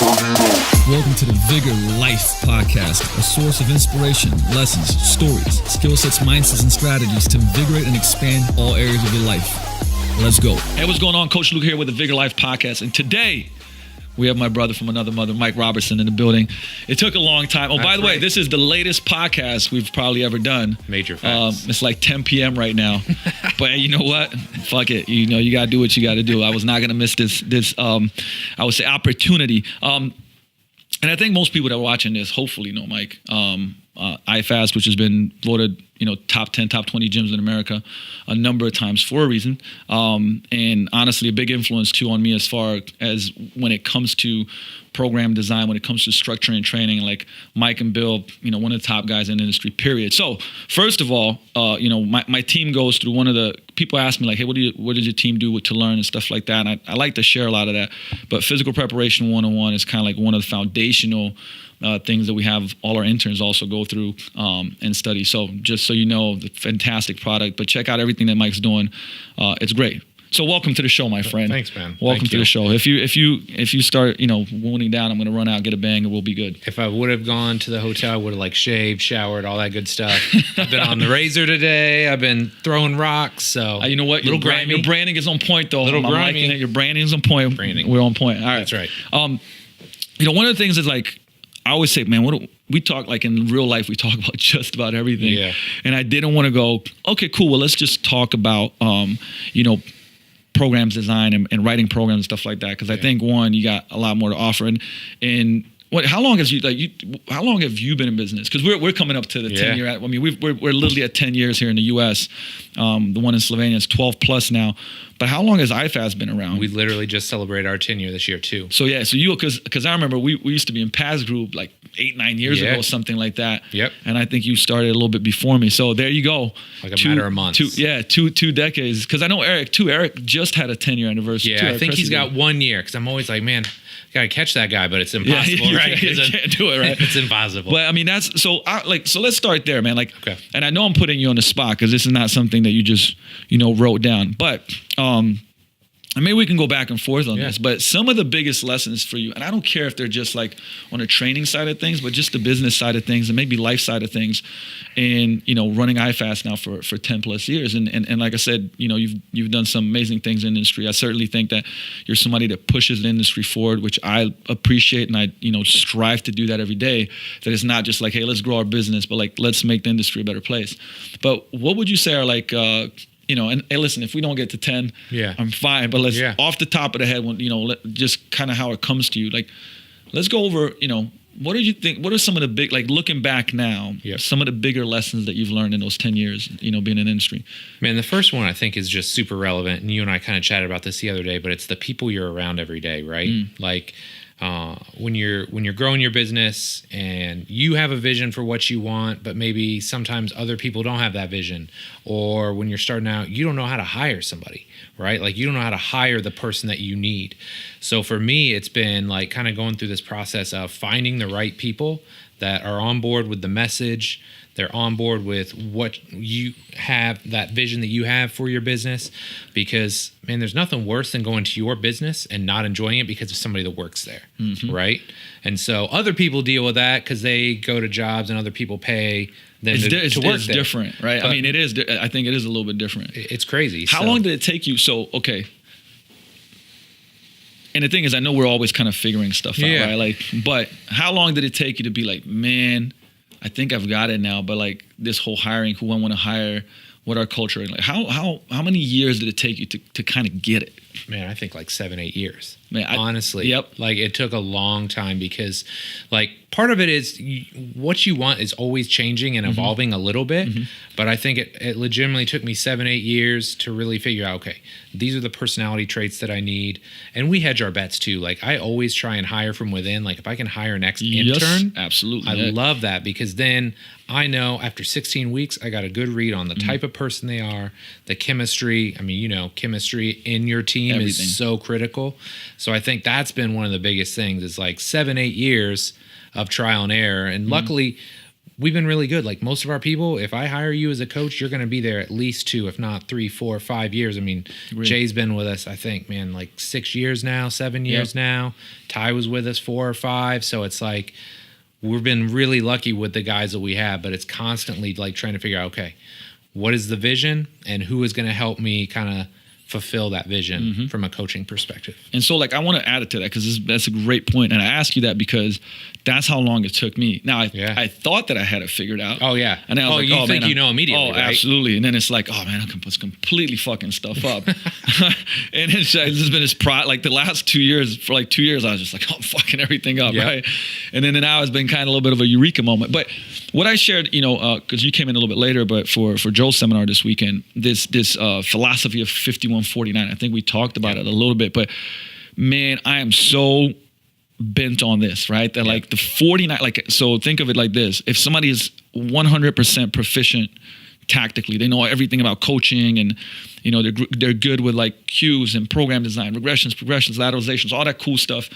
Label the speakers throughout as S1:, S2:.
S1: Welcome to the Vigor Life Podcast, a source of inspiration, lessons, stories, skill sets, mindsets, and strategies to invigorate and expand all areas of your life. Let's go. Hey, what's going on? Coach Luka here with the Vigor Life Podcast. And today, we have my brother from another mother, Mike Robertson, in the building. It took a long time. Oh, by the way, this is the latest podcast we've probably ever done.
S2: Major facts.
S1: It's like 10 p.m. right now. But you know what? Fuck it. You know, you got to do what you got to do. I was not going to miss this I would say, opportunity. And I think most people that are watching this hopefully know Mike. IFAST, which has been voted, top 10, top 20 gyms in America a number of times for a reason. And honestly, a big influence too on me as far as when it comes to program design, when it comes to structure and training, like Mike and Bill, one of the top guys in the industry, period. So first of all, my team goes through one of the, people ask me like, hey, what did your team do to learn and stuff like that? And I like to share a lot of that, but physical preparation 101 is kind of like one of the foundational things that we have all our interns also go through and study. So just so you know, the fantastic product, but check out everything that Mike's doing. It's great. So welcome to the show, my friend.
S2: Thanks, man.
S1: Welcome to the show. If you start, wounding down, I'm going to run out, get a bang, and we'll be good.
S2: If I would have gone to the hotel, I would have shaved, showered, all that good stuff. I've been on the razor today. I've been throwing rocks. So
S1: you know what? Your branding is on point, though.
S2: Little grimy.
S1: I'm liking it. Your branding is on point. We're on point. All right.
S2: That's right.
S1: One of the things is I always say, man, we talk in real life, we talk about just about everything.
S2: Yeah.
S1: And I didn't want to go, okay, cool. Well, let's just talk about, programs design and writing programs and stuff like that. Cause I think you got a lot more to offer. And how long have you been in business? Cause we're coming up to the 10 year, I mean, we're literally at 10 years here in the US. The one in Slovenia is 12 plus now. But how long has IFAST been around?
S2: We literally just celebrated our 10 year this year too.
S1: So yeah, because I remember we used to be in PAS group 8-9 years ago, something like that.
S2: Yep.
S1: And I think you started a little bit before me. So there you go.
S2: Matter of months.
S1: Two decades. Because I know Eric too. Eric just had a 10-year anniversary.
S2: Yeah, I think he's got 1 year. Because I'm always like, man, gotta catch that guy, but it's impossible, right?
S1: You can't do it, right?
S2: It's impossible.
S1: But I mean, that's so. So let's start there, man.
S2: Okay.
S1: And I know I'm putting you on the spot because this is not something that you just wrote down, but and maybe we can go back and forth on this, but some of the biggest lessons for you, and I don't care if they're just on the training side of things, but just the business side of things and maybe life side of things, and running IFAST now for 10 plus years, and like I said, you've done some amazing things in the industry. I certainly think that you're somebody that pushes the industry forward, which I appreciate, and I strive to do that every day. That it's not just hey, let's grow our business, but let's make the industry a better place. But what would you say are and hey, listen, if we don't get to 10, I'm fine. But let's off the top of the head, just kind of how it comes to you. Let's go over, what did you think? What are some of the big, looking back now, some of the bigger lessons that you've learned in those 10 years, being in the industry?
S2: Man, the first one I think is just super relevant. And you and I kind of chatted about this the other day, but it's the people you're around every day, right? When you're growing your business and you have a vision for what you want, but maybe sometimes other people don't have that vision, or when you're starting out, you don't know how to hire somebody, right? You don't know how to hire the person that you need. So for me, it's been kind of going through this process of finding the right people that are on board with the message. They're on board with what you have, that vision that you have for your business. Because, man, there's nothing worse than going to your business and not enjoying it because of somebody that works there, right? And so other people deal with that because they go to jobs and other people pay them to work there.
S1: It's different, right? But, I mean, it is. I think it is a little bit different.
S2: It's crazy.
S1: How long did it take you? So, okay. And the thing is, I know we're always kind of figuring stuff out, right? But how long did it take you to be man, I think I've got it now, but this whole hiring, who I want to hire, what our culture, how many years did it take you to kind of get it?
S2: Man, I think 7-8 years.
S1: Man,
S2: honestly.
S1: Yep.
S2: It took a long time because part of it is what you want is always changing and evolving a little bit. But I think it legitimately took me 7-8 years to really figure out, okay, these are the personality traits that I need. And we hedge our bets too. I always try and hire from within. If I can hire an intern,
S1: absolutely.
S2: I love that because then I know after 16 weeks, I got a good read on the type of person they are, the chemistry. I mean, chemistry in your team is so critical. So I think that's been one of the biggest things is 7-8 years of trial and error. And luckily, we've been really good. Like most of our people, if I hire you as a coach, you're going to be there at least 2, if not 3, 4, 5 years. I mean,
S1: Really?
S2: Jay's been with us, I think, man, like 6 years now, 7 years now. Ty was with us 4 or 5. So it's like, we've been really lucky with the guys that we have, but it's constantly like trying to figure out, okay, what is the vision and who is going to help me kind of fulfill that vision from a coaching perspective.
S1: And so, like, I want to add it to that because that's a great point. And I ask you that because that's how long it took me. Now, I thought that I had it figured out.
S2: Oh, yeah.
S1: And then I was like,
S2: you think
S1: man,
S2: you know immediately, right?
S1: Absolutely. And then it's like, oh, man, I was completely fucking stuff up. And it's just been this pride. Like, the last 2 years, for like 2 years, I was just like, oh, I'm fucking everything up, right? And then now it's been kind of a little bit of a eureka moment. But what I shared, because you came in a little bit later, but for Joe's seminar this weekend, this philosophy of 51-49, I think we talked about it a little bit, but man, I am so bent on this, right? That like the 49, like, so think of it like this. If somebody is 100% proficient tactically, they know everything about coaching and, they're good with like cues and program design, regressions, progressions, lateralizations, all that cool stuff.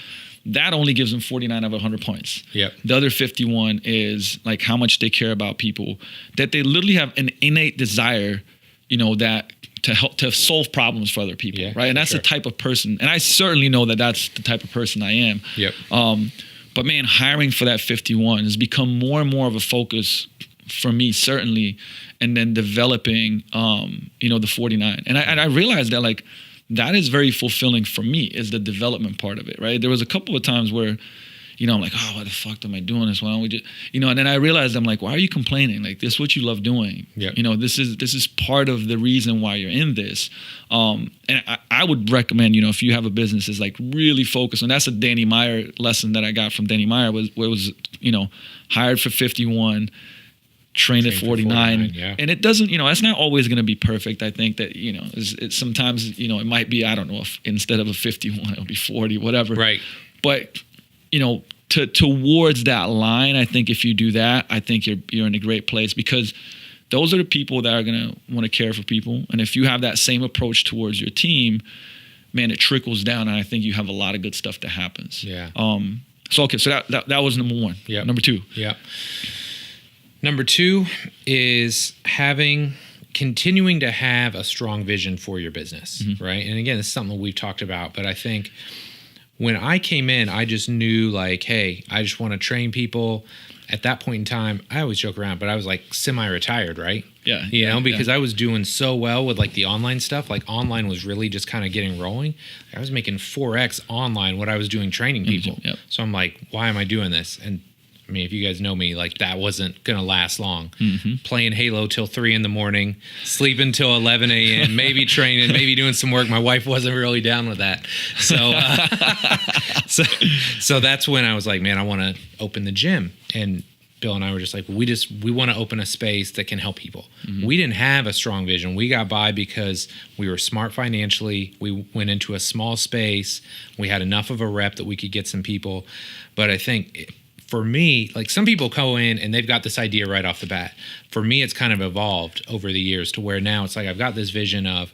S1: That only gives them 49 out of 100 points.
S2: Yep.
S1: The other 51 is like how much they care about people, that they literally have an innate desire, that to help to solve problems for other people, right? And that's the type of person, and I certainly know that that's the type of person I am.
S2: Yep.
S1: But man, hiring for that 51 has become more and more of a focus for me, certainly, and then developing, the 49. And I realized that like that is very fulfilling for me, is the development part of it, right? There was a couple of times where, I'm like, oh, why the fuck am I doing this? Why don't we just, and then I realized, I'm like, why are you complaining? Like, this is what you love doing.
S2: Yep.
S1: This is part of the reason why you're in this. And I would recommend, if you have a business, is like really focus. And that's a Danny Meyer lesson that I got from Danny Meyer was hired for 51, trained at 49. And it doesn't, that's not always going to be perfect. I think that, it's sometimes, it might be, I don't know, if instead of a 51, it'll be 40, whatever.
S2: Right.
S1: But, towards that line, I think if you do that, I think you're in a great place, because those are the people that are going to want to care for people. And if you have that same approach towards your team, man, it trickles down, and I think you have a lot of good stuff that happens.
S2: Yeah.
S1: So that was number 1.
S2: Yeah.
S1: Number 2.
S2: Yeah. Number 2 is continuing to have a strong vision for your business, right? And again, this is something we've talked about, but I think when I came in, I just knew like, hey, I just want to train people. At that point in time, I always joke around, but I was like semi-retired, right?
S1: Yeah.
S2: Because I was doing so well with like the online stuff. Like online was really just kind of getting rolling. I was making 4x online what I was doing training people.
S1: Yep.
S2: So I'm like, why am I doing this? And I mean, if you guys know me, like that wasn't going to last long. Playing Halo till 3 a.m, sleeping till 11 a.m, maybe training, maybe doing some work. My wife wasn't really down with that. So that's when I was like, man, I want to open the gym. And Bill and I were just like, we want to open a space that can help people. We didn't have a strong vision. We got by because we were smart financially. We went into a small space. We had enough of a rep that we could get some people. But I think for me, like some people go in and they've got this idea right off the bat. For me, it's kind of evolved over the years to where now it's like I've got this vision of,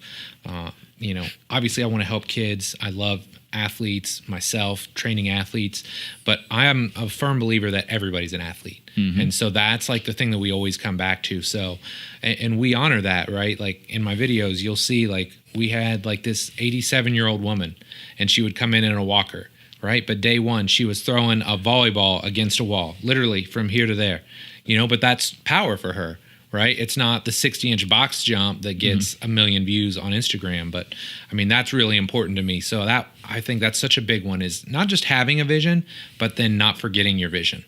S2: obviously I want to help kids. I love athletes, myself, training athletes, but I am a firm believer that everybody's an athlete. And so that's like the thing that we always come back to. So, and we honor that, right? Like in my videos, you'll see like we had like this 87-year-old woman and she would come in a walker. Right. But day one, she was throwing a volleyball against a wall, literally from here to there, but that's power for her. Right. It's not the 60-inch box jump that gets a million views on Instagram. But I mean, that's really important to me. So I think that's such a big one, is not just having a vision, but then not forgetting your vision.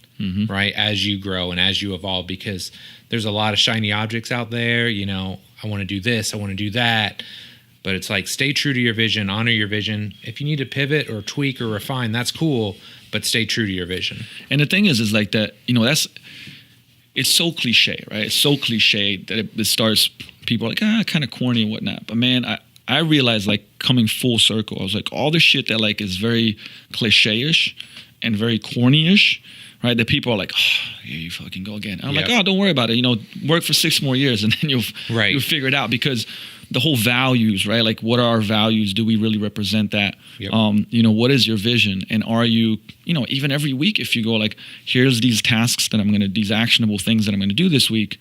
S2: Right. As you grow and as you evolve, because there's a lot of shiny objects out there. I want to do this. I want to do that. But it's like, stay true to your vision, honor your vision. If you need to pivot or tweak or refine, that's cool, but stay true to your vision.
S1: And the thing is like that, it's so cliche, right? It's so cliche that it starts, people are like, kind of corny and whatnot. But man, I realized like coming full circle, I was like, all the shit that like is very cliche-ish and very corny-ish, right? That people are like, oh, here you fucking go again. I'm like, oh, don't worry about it. Work for 6 more years and then you'll figure it out. Because the whole values, right? Like, what are our values? Do we really represent that?
S2: Yep.
S1: What is your vision? And are you, even every week, if you go like, here's these tasks that these actionable things that I'm going to do this week.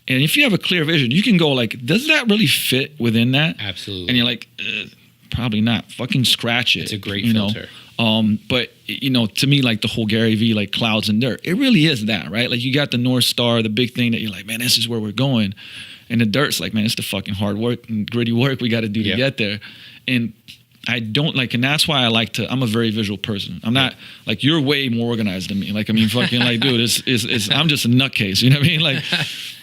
S1: And if you have a clear vision, you can go like, does that really fit within that?
S2: Absolutely.
S1: And you're like, probably not. Fucking scratch it.
S2: It's a great filter.
S1: But to me, like the whole Gary V, like clouds and dirt, it really is that, right? Like you got the North Star, the big thing that you're like, man, this is where we're going. And the dirt's like, man, it's the fucking hard work and gritty work we got to do to get there. And I don't like, and that's why I'm a very visual person. I'm not like, you're way more organized than me. Like, fucking like, dude, I'm just a nutcase. You know what I mean? Like,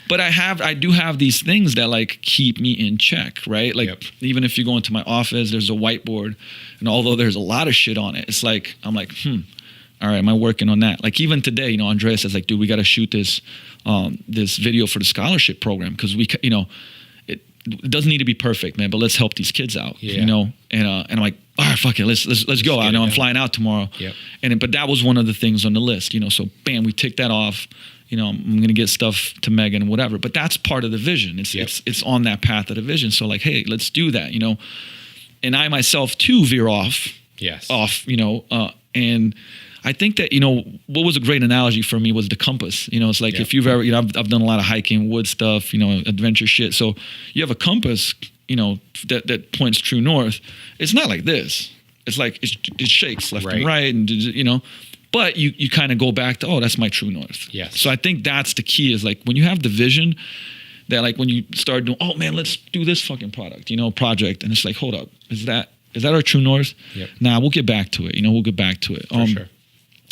S1: but I do have these things that like keep me in check, right? Like even if you go into my office, there's a whiteboard, and although there's a lot of shit on it, it's like, I'm like, all right, am I working on that? Like even today, Andrea says like, dude, we got to shoot this video for the scholarship program because it doesn't need to be perfect, man, but let's help these kids out, And I'm like, all right, fuck it, let's go. I know I'm flying out tomorrow, but that was one of the things on the list, so bam, we tick that off. I'm gonna get stuff to Megan and whatever, but that's part of the vision. It's on that path of the vision. So like, hey, let's do that, and I myself too veer off, and I think that, what was a great analogy for me was the compass. It's like if you've ever, I've done a lot of hiking, wood stuff, adventure shit. So you have a compass, that points true north. It's not like this. It's like, it shakes left and right and, but you kind of go back to, that's my true north.
S2: Yes.
S1: So I think that's the key is like when you have the vision that like when you start doing, oh man, let's do this fucking project. And it's like, hold up, is that our true north?
S2: Yep.
S1: Nah, we'll get back to it. We'll get back to it.
S2: For sure.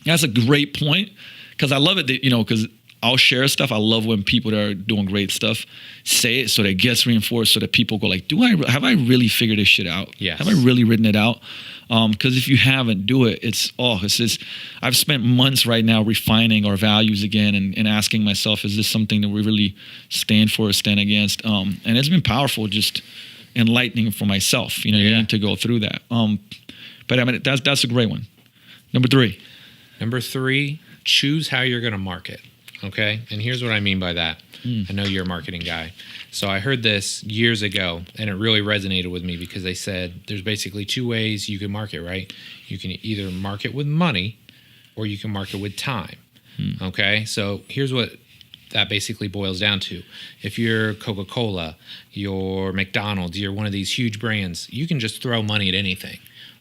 S1: That's a great point because I love it that, because I'll share stuff. I love when people that are doing great stuff say it so that it gets reinforced so that people go like, have I really figured this shit out?
S2: Yes.
S1: Have I really written it out? Because if you haven't, do it. It's just, I've spent months right now refining our values again and asking myself, is this something that we really stand for or stand against? And it's been powerful, just enlightening for myself, you need to go through that. But that's a great one. Number three, choose how you're going to market. Okay. And here's what I mean by that. I know you're a marketing guy. So I heard this years ago and it really resonated with me because they said there's basically two ways you can market, right? You can either market with money or you can market with time. Okay. So here's what that basically boils down to. If you're Coca-Cola, you're McDonald's, you're one of these huge brands, you can just throw money at anything,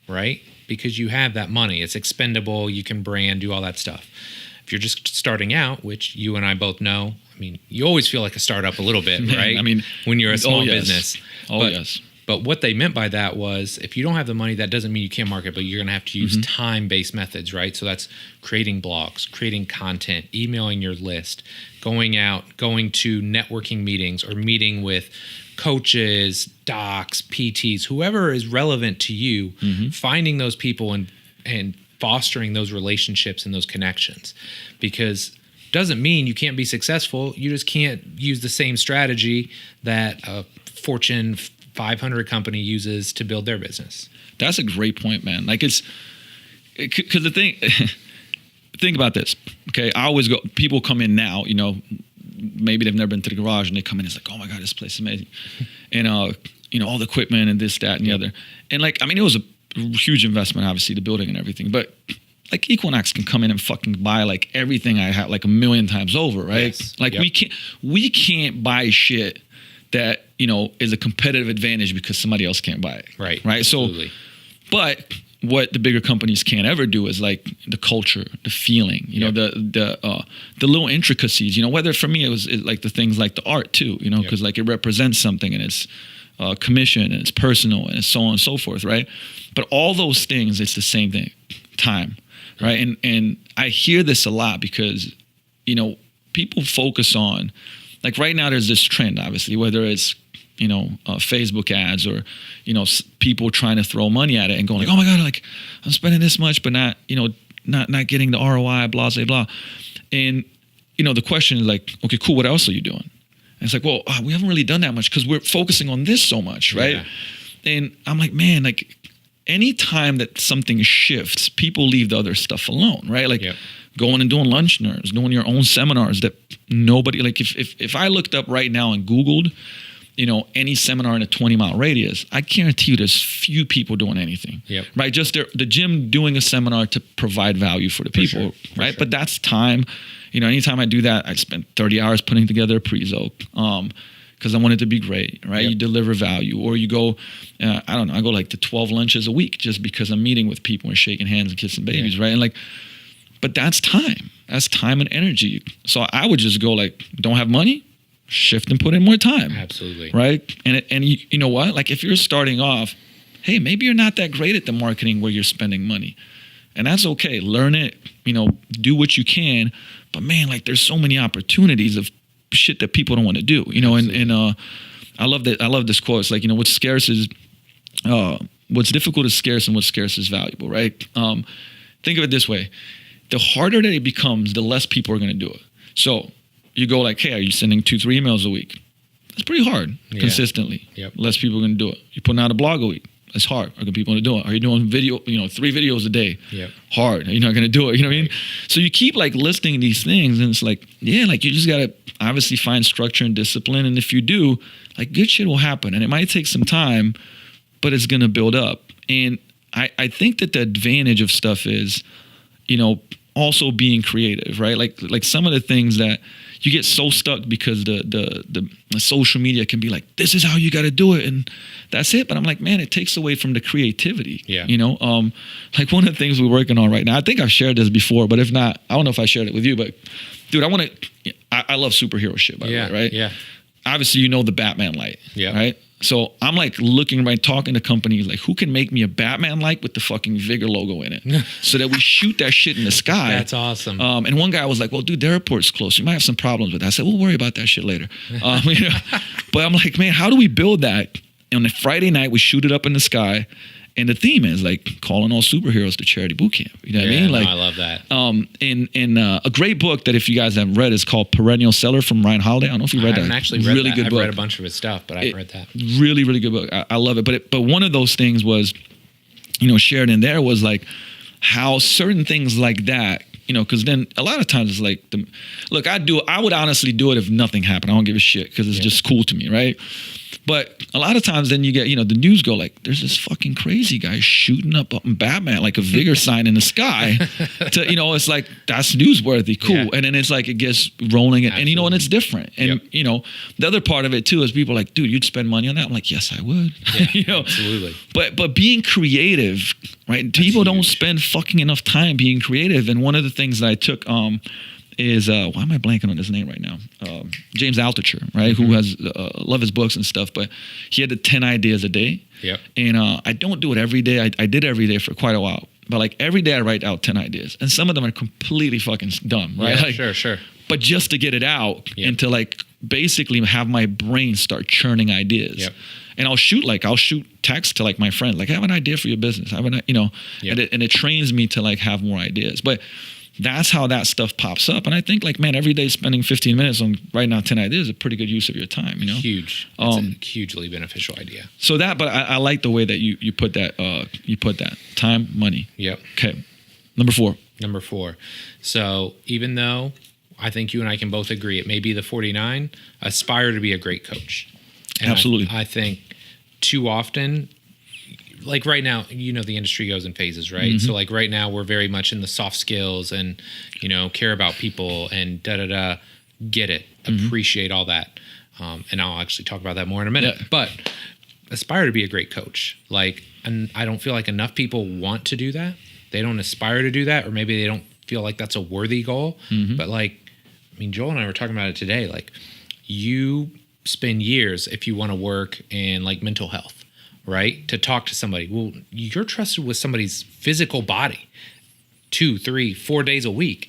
S1: right? Because you have that money. It's expendable. You can brand, do all that stuff. If you're just starting out, which you and I both know, you always feel like a startup a little bit, right? When you're a small business. But what they meant by that was if you don't have the money, that doesn't mean you can't market, but you're going to have to use time-based methods, right? So that's creating blogs, creating content, emailing your list, going out, going to networking meetings or meeting with coaches, docs, PTs, whoever is relevant to you, finding those people and fostering those relationships and those connections. Because doesn't mean you can't be successful. You just can't use the same strategy that a Fortune 500 company uses to build their business. That's a great point, man. Like because the thing, think about this. Okay. I always go, people come in now, maybe they've never been to the garage and they come in, it's like, oh my God, this place is amazing. And, all the equipment and this, that, and the other. And it was a huge investment, obviously, the building and everything, but like Equinox can come in and fucking buy like everything I have like 1,000,000 times over, right?
S2: Yes.
S1: Like we can't buy shit that, is a competitive advantage because somebody else can't buy it.
S2: Right.
S1: Right.
S2: Absolutely.
S1: So, but what the bigger companies can't ever do is like the culture, the feeling, the little intricacies, whether for me, it was like the things like the art too, because like it represents something and it's commission and it's personal and so on and so forth. Right. But all those things, it's the same thing, time. Right. And I hear this a lot because, people focus on, like right now there's this trend, obviously, whether it's, Facebook ads or, people trying to throw money at it and going like, oh my God, like I'm spending this much, but not, not getting the ROI, blah, blah, blah. And, the question is like, okay, cool. What else are you doing? And it's like, well, we haven't really done that much because we're focusing on this so much. Right. Yeah. And I'm like, man, like anytime that something shifts, people leave the other stuff alone. Right. Like going and doing lunch dinners, doing your own seminars that nobody, like if I looked up right now and Googled any seminar in a 20-mile radius, I guarantee you there's few people doing anything.
S2: Yep.
S1: Right? Just the gym doing a seminar to provide value for the people, right? But that's time. Anytime I do that, I spend 30 hours putting together a prezo. Because I want it to be great, right? Yep. You deliver value, or you go, I don't know, I go like to 12 lunches a week just because I'm meeting with people and shaking hands and kissing babies, right? And but that's time. That's time and energy. So I would just go don't have money, shift and put in more time.
S2: Absolutely.
S1: Right? And you know what? If you're starting off, hey, maybe you're not that great at the marketing where you're spending money. And that's okay. Learn it, do what you can. But man, there's so many opportunities of shit that people don't want to do, and I love that. I love this quote. It's what's scarce is, what's difficult is scarce, and what's scarce is valuable, right? Think of it this way: the harder that it becomes, the less people are going to do it. So you go hey, are you sending 2-3 emails a week? That's pretty hard consistently.
S2: Yep.
S1: Less people are going to do it. You're putting out a blog a week. That's hard. Are going people going to do it? Are you doing video? 3 videos a day?
S2: Yep.
S1: Hard. You're not going to do it. You know what I mean? So you keep listing these things, and it's you just got to obviously find structure and discipline. And if you do, good shit will happen. And it might take some time, but it's going to build up. And I think that the advantage of stuff is, also being creative, right? Like some of the things that you get so stuck because the social media can be this is how you got to do it, and that's it. But I'm man, it takes away from the creativity.
S2: Yeah.
S1: One of the things we're working on right now, I think I've shared this before, but if not, I don't know if I shared it with you, but dude, I love superhero shit, by the way, right?
S2: Yeah.
S1: Obviously, the Batman light,
S2: yeah,
S1: right? So I'm looking, right, talking to companies who can make me a Batman light with the fucking Vigor logo in it, so that we shoot that shit in the sky.
S2: That's awesome.
S1: And one guy was well, dude, the airport's close. You might have some problems with that. I said, we'll worry about that shit later. But I'm man, how do we build that? On a Friday night, we shoot it up in the sky. And the theme is calling all superheroes to charity boot camp. You know what I mean?
S2: I love that.
S1: And a great book that if you guys haven't read is called Perennial Seller from Ryan Holiday. I don't know if you read that.
S2: I haven't actually read
S1: really
S2: that.
S1: Good
S2: I've
S1: book.
S2: read a bunch of his stuff, but I haven't read that.
S1: Really, really good book. I love it. But one of those things was, shared in there was how certain things like that, because then a lot of times it's look, I would honestly do it if nothing happened. I don't give a shit because it's just cool to me, right? But a lot of times then you get, the news go there's this fucking crazy guy shooting up Batman, a Vigor sign in the sky. It's that's newsworthy, cool. Yeah. And then it's it gets rolling and and it's different. And, the other part of it too is people dude, you'd spend money on that? I'm yes, I would.
S2: Yeah, absolutely.
S1: But being creative, right? That's people don't spend fucking enough time being creative. And one of the things that I took, is why am I blanking on his name right now? James Altucher, right? Mm-hmm. Who has love his books and stuff, but he had the 10 ideas a day.
S2: Yep. And
S1: I don't do it every day. I did every day for quite a while, but every day I write out 10 ideas, and some of them are completely fucking dumb, right?
S2: Yeah, sure.
S1: But just to get it out and to basically have my brain start churning ideas.
S2: Yep.
S1: And I'll shoot text to my friends, I have an idea for your business. I have an, and it trains me to have more ideas, but. That's how that stuff pops up. And I think man, every day spending 15 minutes on writing out 10 ideas is a pretty good use of your time, Huge.
S2: It's a hugely beneficial idea.
S1: So but I like the way that you put that time, money.
S2: Yep.
S1: Okay. Number four. So even though I think you and I can both agree it may be the 49, aspire to be a great coach. And absolutely.
S2: I think too often, right now, the industry goes in phases, right? Mm-hmm. So right now we're very much in the soft skills and, care about people and get it, appreciate all that. And I'll actually talk about that more in a minute, but aspire to be a great coach. And I don't feel enough people want to do that. They don't aspire to do that, or maybe they don't feel that's a worthy goal. Mm-hmm. But Joel and I were talking about it today. You spend years if you want to work in mental health. Right? To talk to somebody. Well, you're trusted with somebody's physical body 2, 3, 4 days a week.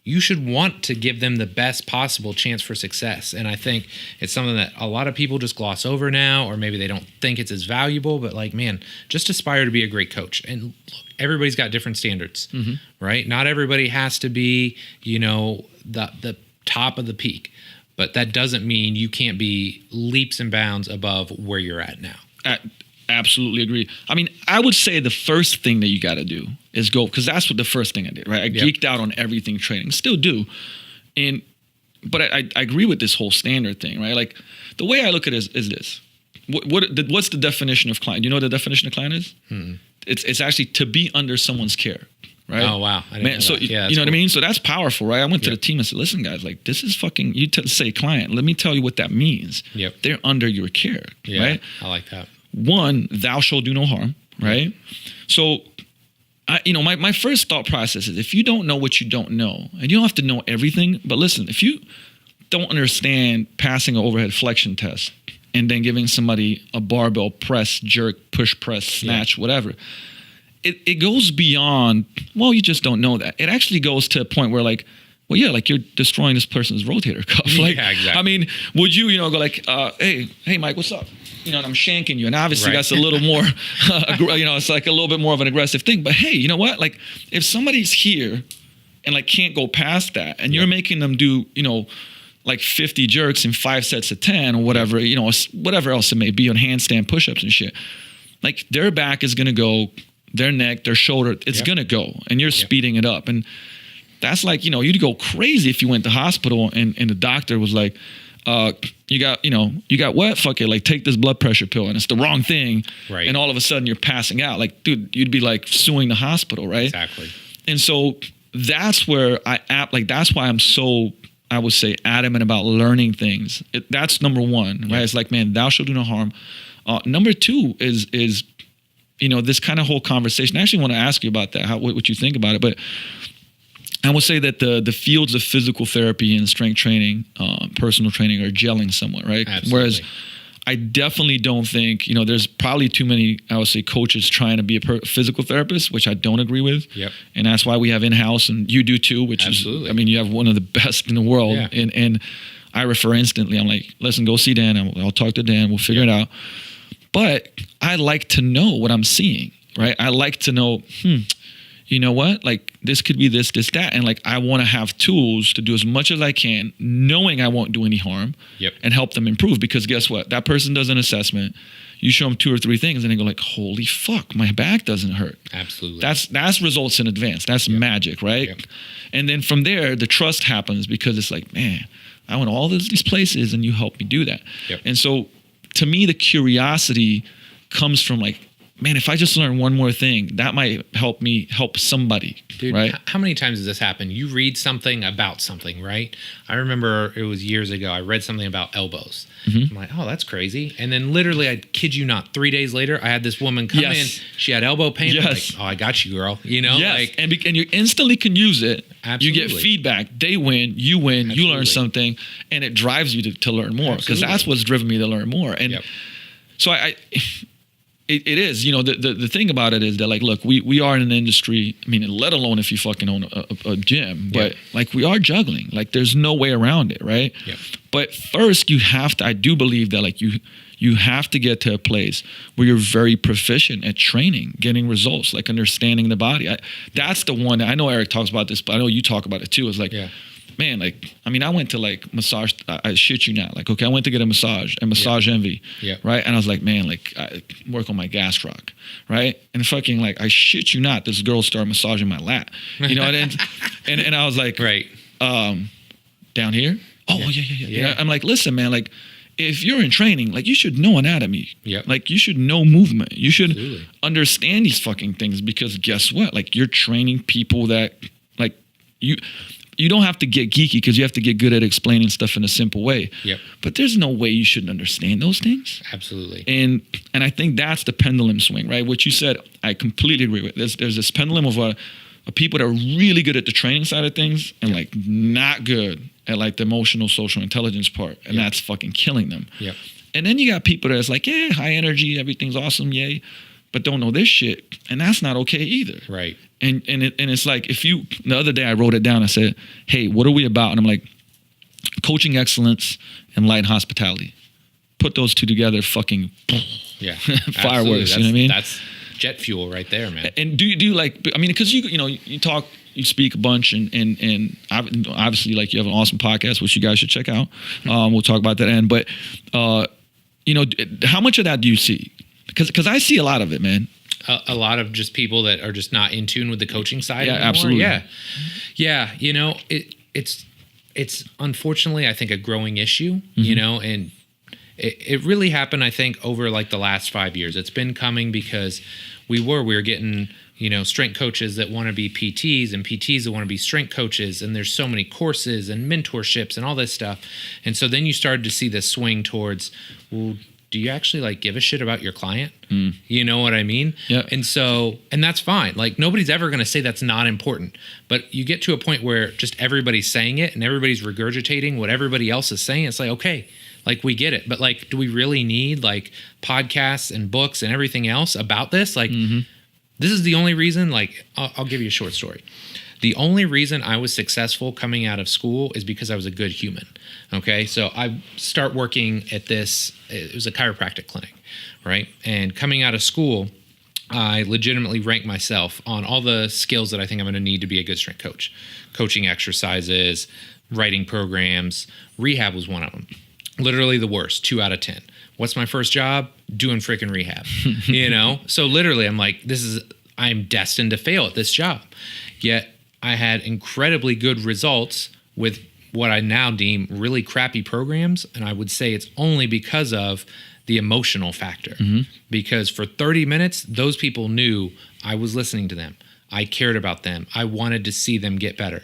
S2: You should want to give them the best possible chance for success. And I think it's something that a lot of people just gloss over now, or maybe they don't think it's as valuable, but man, just aspire to be a great coach. And look, everybody's got different standards, right? Not everybody has to be, the top of the peak, but that doesn't mean you can't be leaps and bounds above where you're at now.
S1: Absolutely agree. I would say the first thing that you got to do is go, because that's what the first thing I did, right? I geeked out on everything training, still do. And but I agree with this whole standard thing, right? Like the way I look at it is this. What's the definition of client? Do you know what the definition of client is? It's actually to be under someone's care, right?
S2: Oh, wow. I didn't know
S1: So
S2: that. Yeah,
S1: you know what I
S2: cool.
S1: mean? So that's powerful, right? I went to the team and said, listen, guys, like this is fucking, say client, let me tell you what that means.
S2: Yep.
S1: They're under your care,
S2: Yeah,
S1: right?
S2: I like that.
S1: One, thou shalt do no harm, right? So, my first thought process is if you don't know what you don't know, and you don't have to know everything, but listen, if you don't understand passing an overhead flexion test and then giving somebody a barbell press, jerk, push press, snatch, whatever, it goes beyond, well, you just don't know that. It actually goes to a point where like, well, yeah, like you're destroying this person's rotator cuff. Like,
S2: Yeah, exactly.
S1: I mean, would you, go like, hey, Mike, what's up? And I'm shanking you. And obviously
S2: Right.
S1: that's a little more, it's like a little bit more of an aggressive thing. But hey, you know what? Like if somebody's here and like can't go past that and you're making them do, like 50 jerks in 5 sets of 10 or whatever, whatever else it may be on handstand push-ups and shit, like their back is going to go, their neck, their shoulder, it's going to go and you're speeding it up. And that's like, you'd go crazy if you went to hospital and the doctor was like, you got what? Fuck it. Like take this blood pressure pill and it's the wrong thing.
S2: Right.
S1: And all of a sudden you're passing out. Like, dude, you'd be like suing the hospital, right?
S2: Exactly.
S1: And so that's where that's why I'm so, I would say, adamant about learning things. That's number one, right? It's like, man, thou shalt do no harm. Number two is this kind of whole conversation. I actually want to ask you about that, what you think about it. But I would say that the fields of physical therapy and strength training, personal training are gelling somewhat, right?
S2: Absolutely.
S1: Whereas I definitely don't think, there's probably too many, I would say, coaches trying to be a physical therapist, which I don't agree with.
S2: Yep.
S1: And that's why we have in-house, and you do too, which
S2: Absolutely.
S1: is, you have one of the best in the world.
S2: Yeah.
S1: And I refer instantly. I'm like, listen, go see Dan. I'll talk to Dan. We'll figure it out. But I like to know what I'm seeing, right? I like to know, you know what? Like this could be this, that. And like, I want to have tools to do as much as I can, knowing I won't do any harm and help them improve. Because guess what? That person does an assessment. You show them 2 or 3 things and they go like, holy fuck, my back doesn't hurt.
S2: Absolutely.
S1: That's results in advance. That's magic, right?
S2: Yep.
S1: And then from there, the trust happens because it's like, man, I went all these places and you helped me do that.
S2: Yep.
S1: And so to me, the curiosity comes from like, man, if I just learn one more thing, that might help me help somebody.
S2: Dude,
S1: right?
S2: How many times does this happen? You read something about something, right? I remember it was years ago. I read something about elbows. I'm like, oh, that's crazy. And then literally, I kid you not, 3 days later, I had this woman come in. She had elbow pain. I'm like, oh, I got you, girl.
S1: Yes. And you instantly can use it.
S2: Absolutely.
S1: You get feedback. They win. You win.
S2: Absolutely.
S1: You learn something. And it drives you to learn more. Because that's what's driven me to learn more. And so it is, the thing about it is that like, look, we are in an industry, let alone if you fucking own a gym, but like we are juggling, like there's no way around it. Right. But first you have to, I do believe that like you have to get to a place where you're very proficient at training, getting results, like understanding the body. That's the one that I know Eric talks about this, but I know you talk about it too. It's like, man, like, I went to like massage, I shit you not. Like, okay, I went to get a massage and Massage Envy, right? And I was like, man, like, I work on my gastroc, right? And fucking like, I shit you not, this girl started massaging my lat, and I was like, down here? Oh, yeah. I'm like, listen, man, like, if you're in training, like you should know anatomy. Like you should know movement. You should understand these fucking things because guess what? Like you're training people that like you don't have to get geeky because you have to get good at explaining stuff in a simple way. But there's no way you shouldn't understand those things.
S2: Absolutely.
S1: And I think that's the pendulum swing, right? What you said, I completely agree with. There's this pendulum of people that are really good at the training side of things and like not good at like the emotional, social intelligence part. And that's fucking killing them. And then you got people that's like, yeah, high energy, everything's awesome, yay. But don't know this shit. And that's not okay either.
S2: Right.
S1: And it's like, the other day I wrote it down, I said, hey, what are we about? And I'm like, coaching excellence and light hospitality. Put those two together, fucking fireworks, you know what I mean?
S2: That's jet fuel right there, man.
S1: And do you like, because you talk, you speak a bunch and obviously like you have an awesome podcast, which you guys should check out. We'll talk about that end. But, how much of that do you see? Because I see a lot of it, man.
S2: A lot of just people that are just not in tune with the coaching side.
S1: Yeah,
S2: anymore.
S1: absolutely.
S2: Yeah. It's it's unfortunately, I think, a growing issue, you know, and it really happened, I think, over like the last 5 years. It's been coming because we were getting, you know, strength coaches that want to be PTs and PTs that want to be strength coaches. And there's so many courses and mentorships and all this stuff. And so then you started to see this swing towards, well, do you actually like give a shit about your client? You know what I mean?
S1: Yeah.
S2: And so, and that's fine. Like nobody's ever going to say that's not important, but you get to a point where just everybody's saying it and everybody's regurgitating what everybody else is saying. It's like, okay, like we get it, but like, do we really need like podcasts and books and everything else about this? Like, this is the only reason, like, I'll give you a short story. The only reason I was successful coming out of school is because I was a good human. Okay. So I start working at this, it was a chiropractic clinic, right? And coming out of school, I legitimately ranked myself on all the skills that I think I'm going to need to be a good strength coach. Coaching exercises, writing programs, rehab was one of them. Literally the worst, 2 out of 10. What's my first job? Doing freaking rehab, you know? So literally I'm like, I'm destined to fail at this job. Yet I had incredibly good results with what I now deem really crappy programs. And I would say it's only because of the emotional factor. Because for 30 minutes, those people knew I was listening to them. I cared about them. I wanted to see them get better.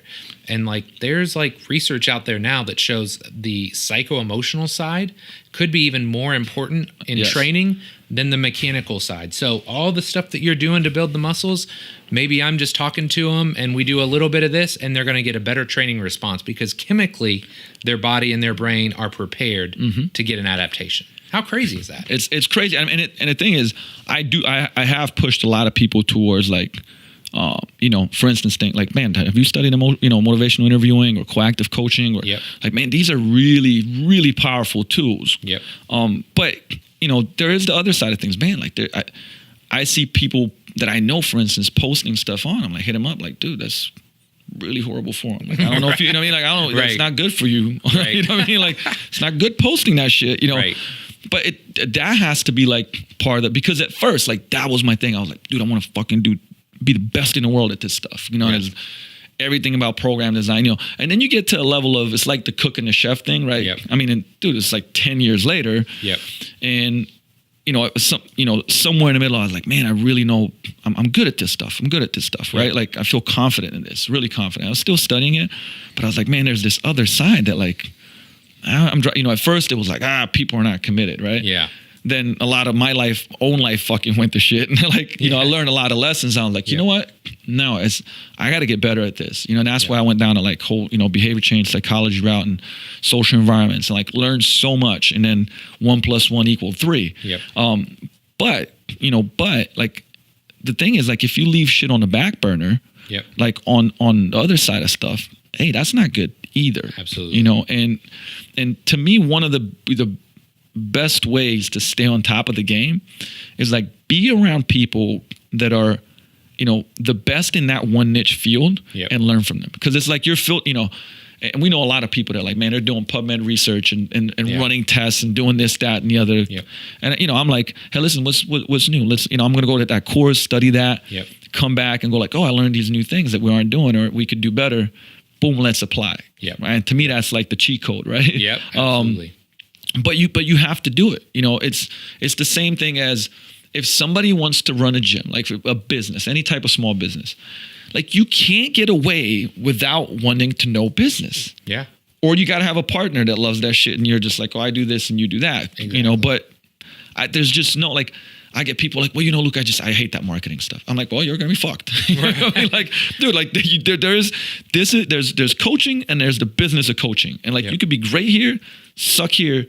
S2: And like, there's like research out there now that shows the psycho-emotional side could be even more important in training than the mechanical side. So all the stuff that you're doing to build the muscles, maybe I'm just talking to them and we do a little bit of this and they're going to get a better training response because chemically their body and their brain are prepared to get an adaptation. How crazy is that?
S1: It's crazy. I mean, and the thing is, I have pushed a lot of people towards like, you know, for instance, think like, man, have you studied, motivational interviewing or coactive coaching? Or like, man, these are really, really powerful tools. But, you know, there is the other side of things, man. Like I see people that I know, for instance, posting stuff on. I'm like, hit them up like, dude, that's really horrible for them. Like, I don't know if you know what I mean? Like, I don't know. It's not good for you. You know what I mean? Like, it's not good posting that shit, you know? But that has to be like part of it, because at first, like, that was my thing. I was like, dude, I want to fucking be the best in the world at this stuff, you know, everything about program design, you know, and then you get to a level of, it's like the cook and the chef thing, right? I mean, and, dude, it's like 10 years later. And, you know, somewhere in the middle, I was like, man, I really know I'm good at this stuff. I'm good at this stuff, right? Like, I feel confident in this, really confident. I was still studying it, but I was like, man, there's this other side that like, you know, at first it was like, people are not committed, right? Then a lot of my own life fucking went to shit. And like, you know, I learned a lot of lessons. I was like, you know what? No, I got to get better at this. You know, and that's why I went down to like whole, you know, behavior change psychology route and social environments and like learned so much. And then 1 + 1 = 3. But, you know, like the thing is like, if you leave shit on the back burner, like on the other side of stuff, hey, that's not good either.
S2: Absolutely.
S1: You know, and to me, one of the best ways to stay on top of the game is like be around people that are, you know, the best in that one niche field and learn from them. Because it's like you know, and we know a lot of people that are like, man, they're doing PubMed research and running tests and doing this, that, and the other. And, you know, I'm like, hey, listen, what's new? You know, I'm going to go to that course, study that, come back and go like, oh, I learned these new things that we aren't doing or we could do better. Boom, let's apply. Right? And to me, that's like the cheat code, right?
S2: Absolutely.
S1: But you have to do it. You know, it's the same thing as if somebody wants to run a gym, like a business, any type of small business, like you can't get away without wanting to know business. Or you got to have a partner that loves that shit and you're just like, oh, I do this and you do that, you know, but there's just no, like, I get people like, well, you know, Luka, I hate that marketing stuff. I'm like, well, you're going to be fucked. You know what I mean? Like, dude, like there's coaching and there's the business of coaching. And like, you could be great here, suck here,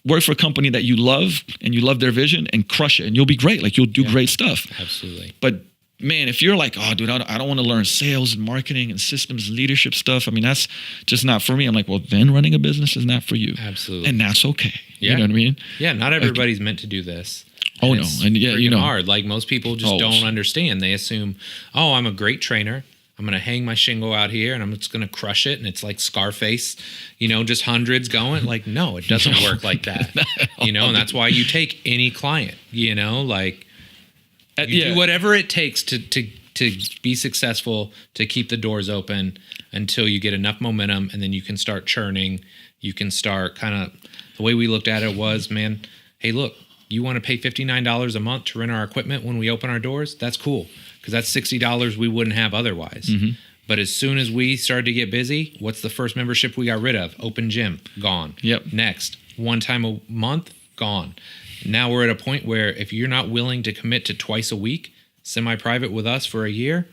S1: work for a company that you love and you love their vision and crush it and you'll be great. Like you'll do great stuff.
S2: Absolutely.
S1: But man, if you're like, oh, dude, I don't want to learn sales and marketing and systems and leadership stuff. I mean, that's just not for me. I'm like, well, then running a business is not for you.
S2: Absolutely.
S1: And that's okay. You know what I mean?
S2: Yeah. Not everybody's meant to do this.
S1: Oh, no. And you know,
S2: hard. Like most people just don't understand. They assume, oh, I'm a great trainer. I'm going to hang my shingle out here and I'm just going to crush it. And it's like Scarface, you know, just hundreds going. Like, no, it doesn't work like that. You know, and that's why you take any client, you know, like you do whatever it takes to to be successful, to keep the doors open until you get enough momentum, and then you can start churning. You can start kind of, the way we looked at it was, man, hey, look, you want to pay $59 a month to rent our equipment when we open our doors? That's cool, because that's $60 we wouldn't have otherwise. But as soon as we started to get busy, what's the first membership we got rid of? Open gym, gone.
S1: Yep.
S2: Next, one time a month, gone. Now we're at a point where if you're not willing to commit to twice a week, semi-private with us for a year,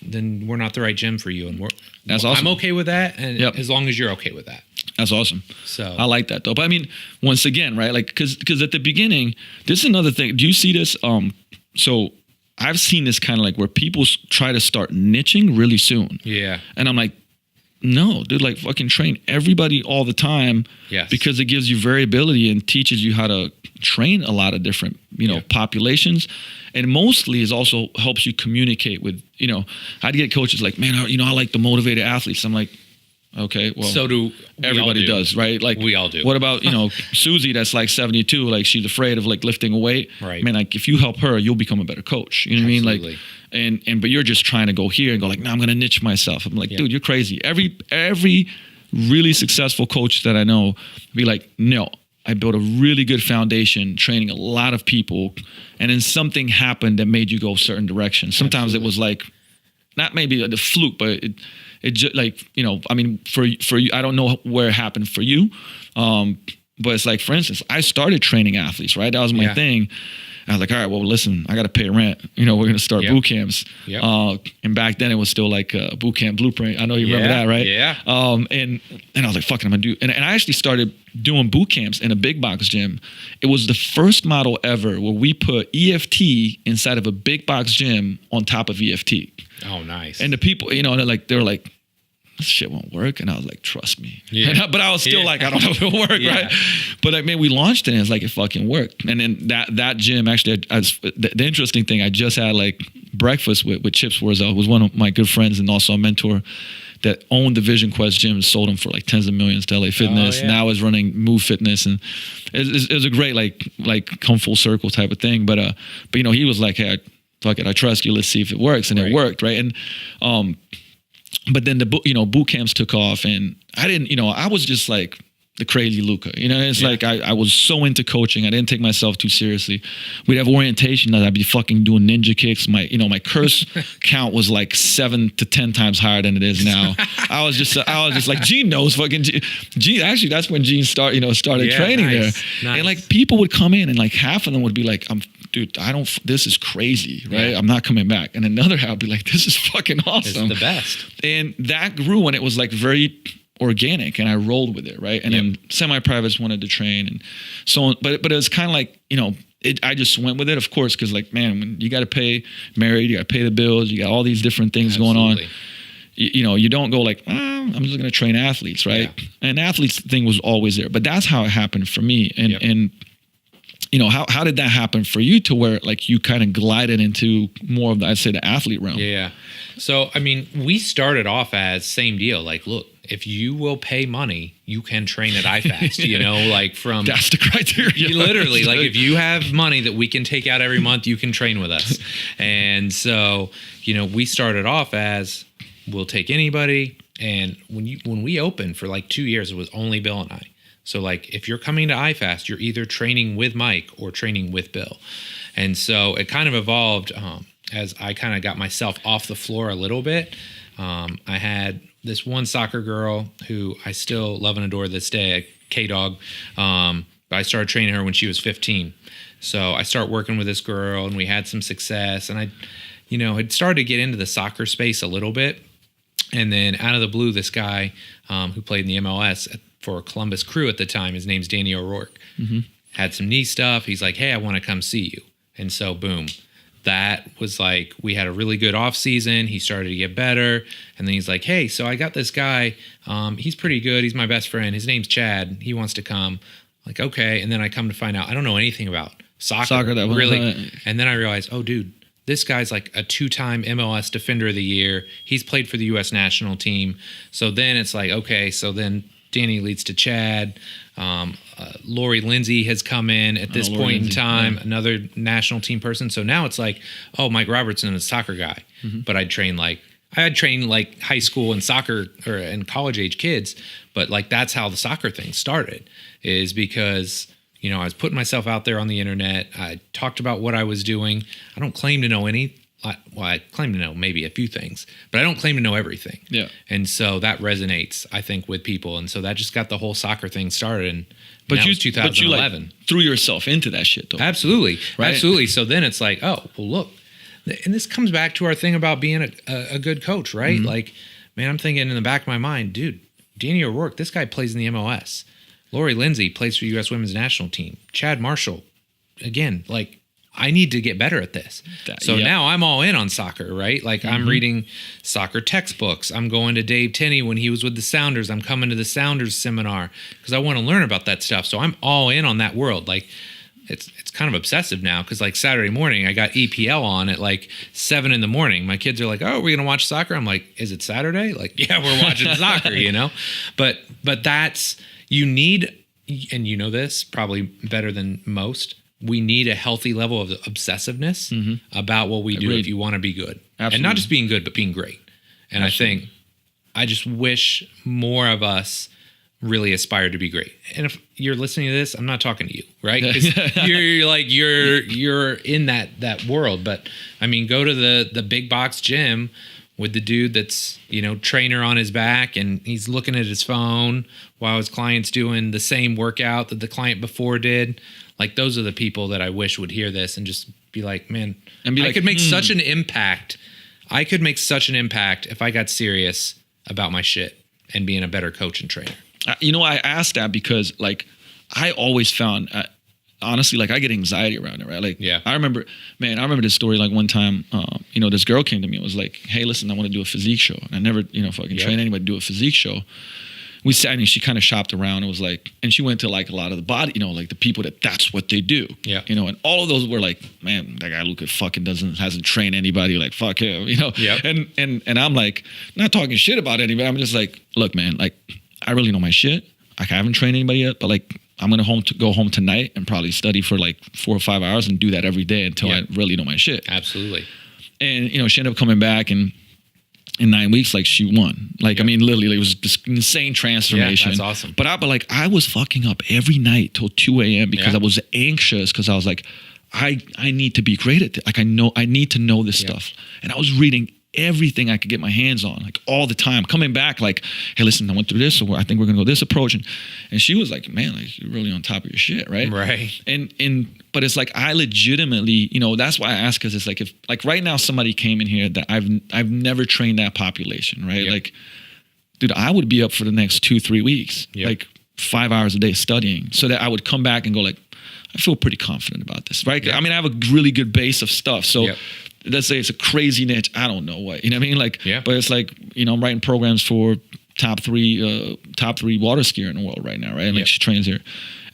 S2: then we're not the right gym for you. And
S1: That's awesome.
S2: I'm okay with that, and as long as you're okay with that.
S1: That's awesome.
S2: So
S1: I like that though. But I mean, once again, right? Like, because at the beginning, this is another thing. Do you see this? So I've seen this kind of like where people try to start niching really soon.
S2: Yeah.
S1: And I'm like, no, dude, like fucking train everybody all the time.
S2: Yes. Because
S1: it gives you variability and teaches you how to train a lot of different, populations. And mostly is also helps you communicate with, I'd get coaches like, man, I like the motivated athletes. I'm like, okay, well,
S2: so do
S1: everybody does, right? Like
S2: we all do.
S1: What about, Susie that's like 72, like she's afraid of like lifting a weight.
S2: Right.
S1: Man, like if you help her, you'll become a better coach. You know what I mean?
S2: Absolutely.
S1: Like, but you're just trying to go here and go like, no, I'm going to niche myself. I'm like, dude, you're crazy. Every really successful coach that I know be like, no, I built a really good foundation, training a lot of people. And then something happened that made you go a certain direction. Sometimes it was like, not maybe the fluke, but it just like, I mean, for you, I don't know where it happened for you. But it's like, for instance, I started training athletes, right? That was my thing. I was like, all right, well, listen, I got to pay rent. We're going to start boot camps. Yep. And back then it was still like a boot camp blueprint. I know you remember that, right?
S2: Yeah.
S1: And I was like, fuck it, I'm going to do. And I actually started doing boot camps in a big box gym. It was the first model ever where we put EFT inside of a big box gym on top of EFT.
S2: Oh, nice.
S1: And the people, they were like, this shit won't work. And I was like, trust me. Yeah. But I was still like, I don't know if it'll work, right? But I mean, we launched it and it's like, it fucking worked. And then that gym, actually, the interesting thing, I just had like breakfast with Chips Warzel, who was one of my good friends and also a mentor that owned the Vision Quest gym and sold them for like tens of millions to LA Fitness. Now is running Move Fitness. And it was a great, like come full circle type of thing. But he was like, hey, fuck it, I trust you. Let's see if it works. And it worked, right? And, but then the boot camps took off, and I didn't, I was just like the crazy Luka. It's like I was so into coaching, I didn't take myself too seriously. We'd have orientation that I'd be fucking doing ninja kicks. My curse count was like 7 to 10 times higher than it is now. I was just like, Gene knows fucking Gene. Actually, that's when Gene started training there. Nice. And like people would come in, and like half of them would be like, dude, this is crazy, right? I'm not coming back. And another half would be like, this is fucking awesome.
S2: It's the best. And
S1: that grew, and it was like very organic, and I rolled with it, right? And then semi-privates wanted to train and so on. But it was kind of like, I just went with it, of course, because like, man, when you got to pay married, you got to pay the bills, you got all these different things going on. You don't go like, I'm just going to train athletes, right? Yeah. And athletes thing was always there. But that's how it happened for me. And how did that happen for you to where like you kind of glided into more of the, I'd say, the athlete realm?
S2: Yeah. So, I mean, we started off as same deal. Like, look, if you will pay money, you can train at IFAST, like from...
S1: That's the criteria.
S2: Literally, like if you have money that we can take out every month, you can train with us. And so, we started off as we'll take anybody. And when we opened for like 2 years, it was only Bill and I. So like if you're coming to IFAST, you're either training with Mike or training with Bill. And so it kind of evolved as I kind of got myself off the floor a little bit. I had this one soccer girl who I still love and adore this day, K-Dog. But I started training her when she was 15. So I started working with this girl, and we had some success. And I, had started to get into the soccer space a little bit. And then out of the blue, this guy who played in the MLS for Columbus Crew at the time, his name's Danny O'Rourke, had some knee stuff. He's like, hey, I want to come see you. And so, boom. That was like, we had a really good off season. He started to get better. And then he's like, hey, so I got this guy. He's pretty good. He's my best friend. His name's Chad. He wants to come. Like, okay. And then I come to find out, I don't know anything about soccer that really. And then I realized, oh, dude, this guy's like a 2-time MLS Defender of the Year. He's played for the U.S. national team. So then it's like, okay, so then Danny leads to Chad. Lori Lindsay has come in at this point in time, another national team person. So now it's like, oh, Mike Robertson is a soccer guy, but I had trained like high school and soccer and college age kids. But like, that's how the soccer thing started, is because, you know, I was putting myself out there on the internet. I talked about what I was doing. I don't claim to know I claim to know maybe a few things, but I don't claim to know everything. Yeah. And so that resonates, I think, with people. And so that just got the whole soccer thing started. And but you 2011. But you like
S1: threw yourself into that shit though.
S2: Absolutely. Right? Absolutely. So then it's like, oh, well, look. And this comes back to our thing about being a good coach, right? Like, man, I'm thinking in the back of my mind, dude, Danny O'Rourke, this guy plays in the MLS. Lori Lindsay plays for the U.S. Women's National Team. Chad Marshall, again, like, I need to get better at this. Now I'm all in on soccer, right? Like, I'm reading soccer textbooks. I'm going to Dave Tenney when he was with the Sounders. I'm coming to the Sounders seminar because I want to learn about that stuff. So I'm all in on that world. Like, it's kind of obsessive now because, like, Saturday morning, I got EPL on at like 7 a.m. My kids are like, "Oh, we're gonna watch soccer." I'm like, "Is it Saturday?" Like, yeah, we're watching soccer, you know. But that's, you need, and you know this probably better than most. We need a healthy level of obsessiveness about what we do if you want to be good. Absolutely. And not just being good, but being great. And I just wish more of us really aspire to be great. And if you're listening to this, I'm not talking to you, right? Because you're in that world. But I mean, go to the big box gym with the dude that's, you know, trainer on his back and he's looking at his phone while his client's doing the same workout that the client before did. Like, those are the people that I wish would hear this and just be like, man, I could make such an impact. I could make such an impact if I got serious about my shit and being a better coach and trainer.
S1: You know, I asked that because, like, I always found, honestly, like, I get anxiety around it, right? Like, I remember this story, like, one time, you know, this girl came to me and was like, "Hey, listen, I want to do a physique show." And I never, you know, fucking train anybody to do a physique show. We sat and she kind of shopped around and was like, and she went to like a lot of the body, you know, like the people that's what they do. Yeah. You know, and all of those were like, man, that guy Luka fucking hasn't trained anybody, like, fuck him, you know? Yeah. And I'm like, not talking shit about anybody. I'm just like, look, man, like, I really know my shit. Like, I haven't trained anybody yet, but like, I'm going to go home tonight and probably study for like 4 or 5 hours and do that every day until I really know my shit.
S2: Absolutely.
S1: And, you know, she ended up coming back and in 9 weeks, like, she won. Like, I mean, literally, it was this insane transformation.
S2: Yeah, that's awesome.
S1: But I was fucking up every night till 2 a.m. because I was anxious because I was like, I need to be great at this. Like, I need to know this stuff. And I was reading everything I could get my hands on, like, all the time. Coming back, like, hey, listen, I went through this, so I think we're gonna go this approach. And she was like, man, like, you're really on top of your shit, right?
S2: Right.
S1: But it's like, I legitimately, you know, that's why I ask, because it's like, if, like, right now somebody came in here that I've never trained that population, right? Yep. Like, dude, I would be up for the next 2-3 weeks, like 5 hours a day studying, so that I would come back and go like, I feel pretty confident about this, right? Yep. I mean, I have a really good base of stuff, so let's say it's a crazy niche, I don't know what, you know what I mean? Like, but it's like, you know, I'm writing programs for top three water skier in the world right now, right? And like, she trains here.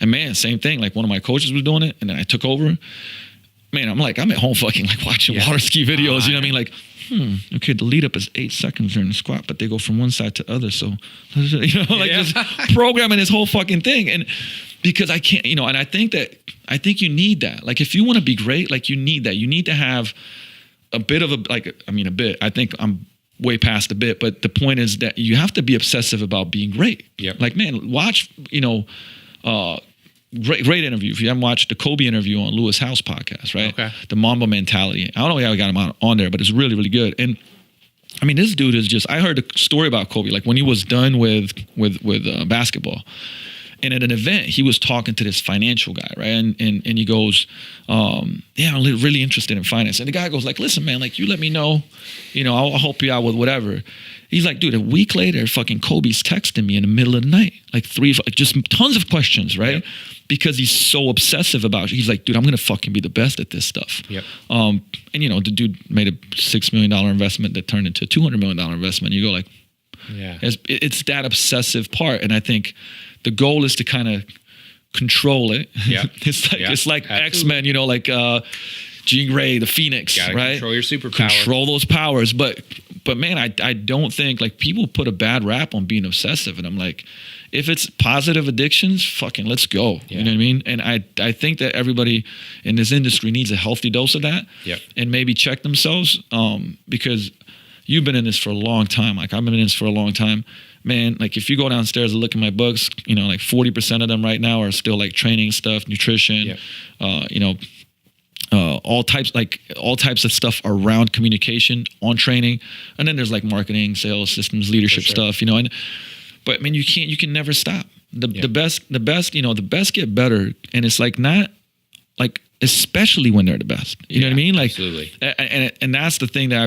S1: And man, same thing. Like, one of my coaches was doing it, and then I took over. Man, I'm at home fucking like watching water ski videos. You know what I mean? Like, okay, the lead up is 8 seconds during the squat, but they go from one side to the other. So, you know, like, just programming this whole fucking thing. And because I can't, you know, and I think you need that. Like, if you want to be great, like, you need that. You need to have a bit of a bit. I think I'm way past a bit, but the point is that you have to be obsessive about being great. Yep. Like, man, watch, you know, great interview. If you haven't watched the Kobe interview on Lewis House podcast, right? Okay. The Mamba mentality. I don't know how I got him on there, but it's really, really good. And I mean, this dude is just, I heard a story about Kobe, like when he was done with basketball. And at an event, he was talking to this financial guy, right? And he goes, I'm really interested in finance. And the guy goes like, listen, man, like, you let me know, you know, I'll help you out with whatever. He's like, dude, a week later, fucking Kobe's texting me in the middle of the night, like just tons of questions, right? Yep. Because he's so obsessive about it. He's like, dude, I'm going to fucking be the best at this stuff. Yep. And, you know, the dude made a $6 million investment that turned into a $200 million investment. You go like, it's that obsessive part. And I think the goal is to kind of control it. Yeah. It's like X-Men, you know, like Jean Grey, the Phoenix, right? Control
S2: your superpower.
S1: Control those powers. But man, I don't think, like, people put a bad rap on being obsessive. And I'm like, if it's positive addictions, fucking let's go.
S2: Yeah.
S1: You know what I mean? And I think that everybody in this industry needs a healthy dose of that.
S2: Yep.
S1: And maybe check themselves, because you've been in this for a long time. Like I've been in this for a long time. Man, like if you go downstairs and look at my books, you know, like 40% of them right now are still like training stuff, nutrition, you know, all types of stuff around communication on training. And then there's like marketing, sales, systems, leadership stuff, you know, but I mean, you can never stop. The best, you know, the best get better. And it's like not like, especially when they're the best, you know what I mean? Like,
S2: absolutely.
S1: And that's the thing that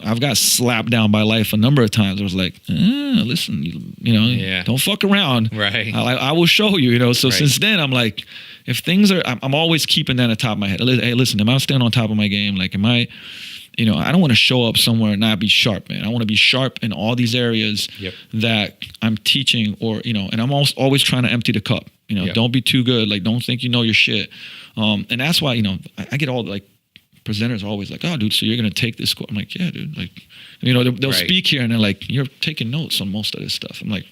S1: I've got slapped down by life a number of times. I was like, listen, you know, don't fuck around.
S2: Right.
S1: I will show you, you know? So since then I'm like, if things are, I'm always keeping that on top of my head. Hey, listen, am I staying on top of my game? Like, am I, you know, I don't want to show up somewhere and not be sharp, man. I want to be sharp in all these areas that I'm teaching, or, you know, and I'm always trying to empty the cup. You know, don't be too good. Like, don't think you know your shit. And that's why, you know, I get all like presenters are always like, oh, dude, so you're going to take this course? I'm like, yeah, dude. Like, you know, they'll speak here and they're like, you're taking notes on most of this stuff. I'm like,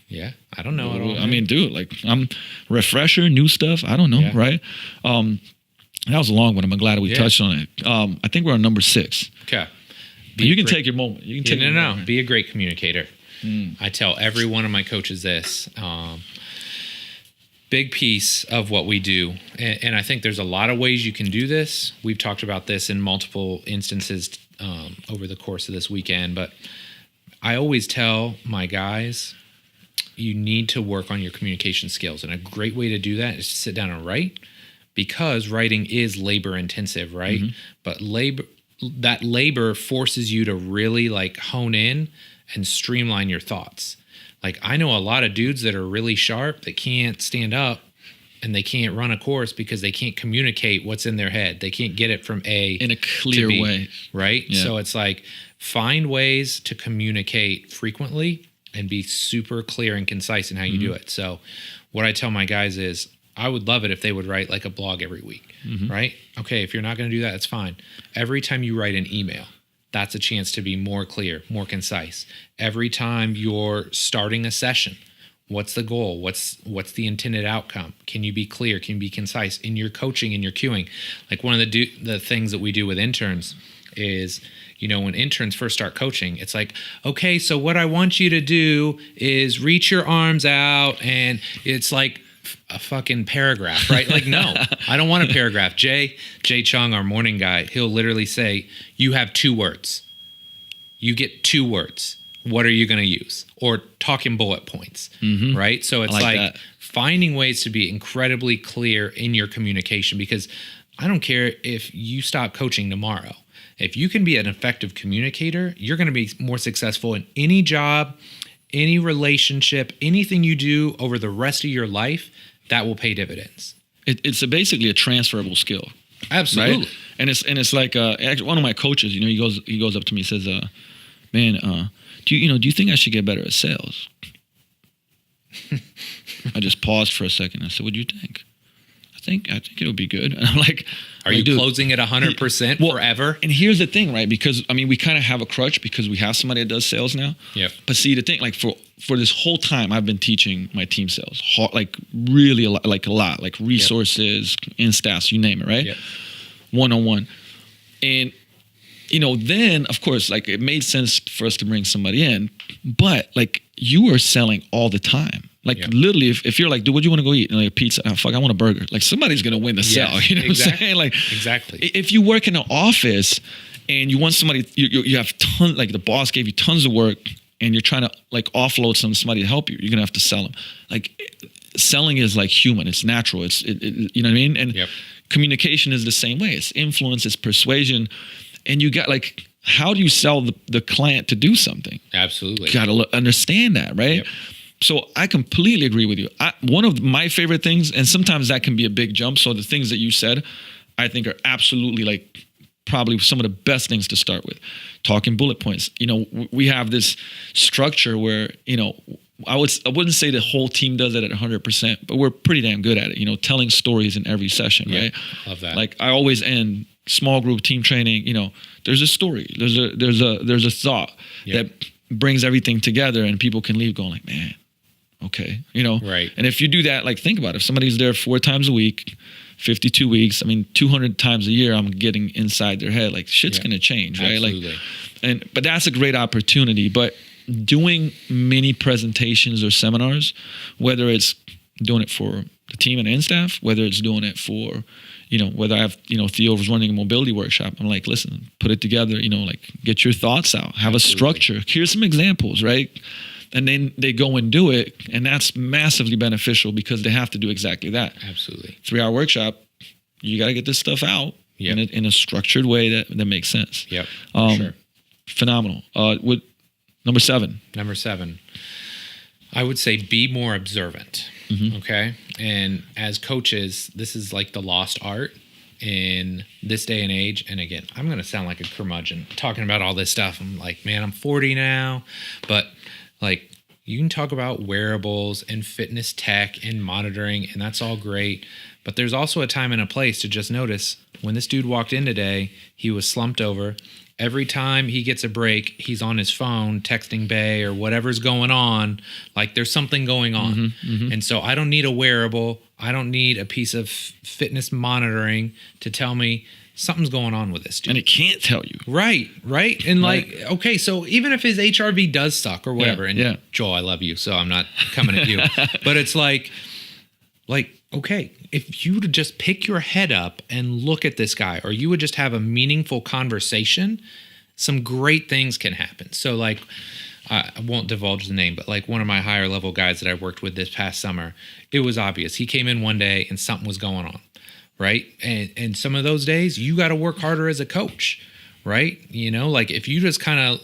S2: yeah, I don't know.
S1: I mean, dude, like I'm refresher, new stuff. I don't know. Right. That was a long one. I'm glad we touched on it. I think we're on number 6.
S2: Okay.
S1: You can take your moment. You can take your moment.
S2: Be a great communicator. I tell every one of my coaches this. Big piece of what we do, and I think there's a lot of ways you can do this. We've talked about this in multiple instances over the course of this weekend, but I always tell my guys, you need to work on your communication skills, and a great way to do that is to sit down and write, because writing is labor intensive, right? But labor forces you to really like hone in and streamline your thoughts. Like, I know a lot of dudes that are really sharp that can't stand up and they can't run a course because they can't communicate what's in their head. They can't get it from A
S1: in a clear
S2: to B,
S1: way.
S2: Right?
S1: Yeah.
S2: So it's like, find ways to communicate frequently and be super clear and concise in how you do it. So what I tell my guys is, I would love it if they would write like a blog every week, right? Okay, if you're not going to do that, that's fine. Every time you write an email, that's a chance to be more clear, more concise. Every time you're starting a session, what's the goal? What's the intended outcome? Can you be clear? Can you be concise in your coaching, in your cueing? Like, one of the things that we do with interns is, you know, when interns first start coaching, it's like, okay, so what I want you to do is reach your arms out, and it's like a fucking paragraph, right? Like, no, I don't want a paragraph. Jay Chung, our morning guy, he'll literally say, you have 2 words. You get 2 words. What are you going to use? Or talk in bullet points, right? So it's like finding ways to be incredibly clear in your communication, because I don't care if you stop coaching tomorrow. If you can be an effective communicator, you're going to be more successful in any job, any relationship, anything you do over the rest of your life. That will pay dividends.
S1: It's basically a transferable skill.
S2: Absolutely.
S1: Right? And it's like actually one of my coaches, you know, he goes up to me and says, man, do you think I should get better at sales? I just paused for a second. I said, what do you think? I think it would be good. And I'm like,
S2: are you closing at 100% forever?
S1: And here's the thing, right? Because I mean, we kind of have a crutch because we have somebody that does sales now.
S2: Yeah.
S1: But see, the thing, like for this whole time, I've been teaching my team sales, like really a lot, like resources, in-stats, you name it, right?
S2: Yep.
S1: One-on-one. And, you know, then of course, like it made sense for us to bring somebody in, but like you are selling all the time. Like literally, if you're like, dude, what do you want to go eat? And like, pizza. Oh, fuck, I want a burger. Like, somebody's gonna win the sale. You know what I'm saying? Like,
S2: exactly.
S1: If you work in an office and you want somebody, you have tons. Like the boss gave you tons of work, and you're trying to like offload somebody to help you. You're gonna have to sell them. Like, selling is like human. It's natural. It's you know what I mean? And communication is the same way. It's influence. It's persuasion. And you got like, how do you sell the client to do something?
S2: Absolutely.
S1: You gotta understand that, right?
S2: Yep.
S1: So I completely agree with you. One of my favorite things, and sometimes that can be a big jump. So the things that you said, I think are absolutely like probably some of the best things to start with. Talking bullet points. You know, we have this structure where, you know, I wouldn't say the whole team does it at 100%, but we're pretty damn good at it. You know, telling stories in every session, right?
S2: Love that.
S1: Like I always end small group team training. You know, there's a story. There's a thought that brings everything together, and people can leave going like, man, Okay. You know?
S2: Right.
S1: And if you do that, like think about it. If somebody's there 4 times a week, 52 weeks, I mean, 200 times a year, I'm getting inside their head. Like shit's going to change, right?
S2: Absolutely.
S1: But that's a great opportunity. But doing mini presentations or seminars, whether it's doing it for the team and in-staff, whether it's doing it for, you know, whether I have, you know, Theo was running a mobility workshop. I'm like, listen, put it together, you know, like get your thoughts out, have a structure. Here's some examples, right? And then they go and do it. And that's massively beneficial because they have to do exactly that.
S2: Absolutely.
S1: 3-hour workshop, you got to get this stuff out in a structured way that makes sense.
S2: Yep. For sure.
S1: Phenomenal. With number 7.
S2: Number 7, I would say be more observant. Okay. And as coaches, this is like the lost art in this day and age. And again, I'm going to sound like a curmudgeon talking about all this stuff. I'm like, man, I'm 40 now, but like you can talk about wearables and fitness tech and monitoring, and that's all great. But there's also a time and a place to just notice when this dude walked in today, he was slumped over. Every time he gets a break, he's on his phone texting Bay or whatever's going on. Like there's something going on. And so I don't need a wearable. I don't need a piece of fitness monitoring to tell me something's going on with this dude.
S1: And it can't tell you.
S2: Right. And like, okay, so even if his HRV does suck or whatever, and Joel, I love you, so I'm not coming at you. But it's like, okay, if you would just pick your head up and look at this guy, or you would just have a meaningful conversation, some great things can happen. So like, I won't divulge the name, but like one of my higher level guys that I worked with this past summer, it was obvious. He came in one day and something was going on, right? And some of those days you got to work harder as a coach, right? You know, like if you just kind of,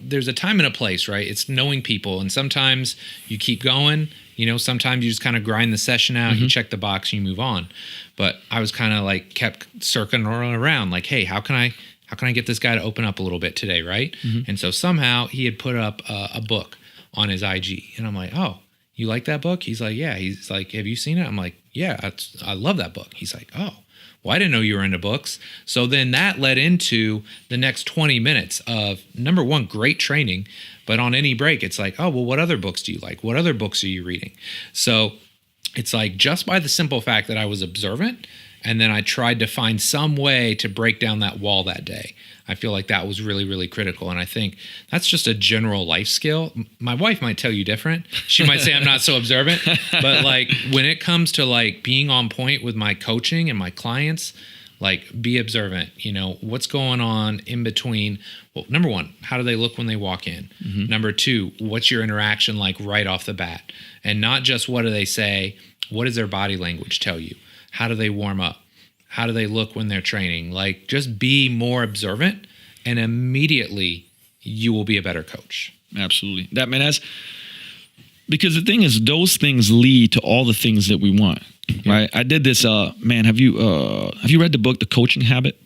S2: there's a time and a place, right? It's knowing people. And sometimes you keep going, you know, sometimes you just kind of grind the session out, you check the box, you move on. But I was kind of like kept circling around like, hey, how can I get this guy to open up a little bit today, right? And so somehow he had put up a book on his IG. And I'm like, oh, you like that book? He's like, yeah. He's like, have you seen it? I'm like, yeah, I love that book. He's like, oh, well, I didn't know you were into books. So then that led into the next 20 minutes of, number one, great training. But on any break, it's like, oh, well, what other books do you like? What other books are you reading? So it's like just by the simple fact that I was observant, and then I tried to find some way to break down that wall that day. I feel like that was really, really critical. And I think that's just a general life skill. My wife might tell you different. She might say I'm not so observant. But like when it comes to like being on point with my coaching and my clients, like be observant. You know, what's going on in between? Well, number one, how do they look when they walk in? Number two, what's your interaction like right off the bat? And not just what do they say, what does their body language tell you? How do they warm up? How do they look when they're training? Like, just be more observant, and immediately you will be a better coach.
S1: Absolutely. Because the thing is, those things lead to all the things that we want, right? I did this. Man, have you read the book, The Coaching Habit?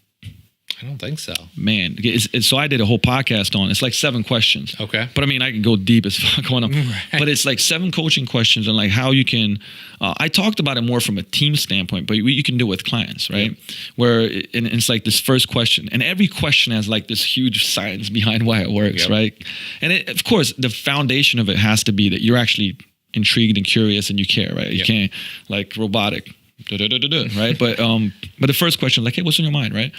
S2: I don't think so.
S1: Man, so I did a whole podcast on it. It's like 7 questions.
S2: Okay.
S1: But I mean, I can go deep as fuck on them.
S2: Right.
S1: But it's like 7 coaching questions and like how you can, I talked about it more from a team standpoint, but you can do it with clients, right?
S2: Yep.
S1: Where it's like this first question, and every question has like this huge science behind why it works, right? And of course, the foundation of it has to be that you're actually intrigued and curious and you care, right? You can't like robotic, right? But the first question, like, hey, what's on your mind, right?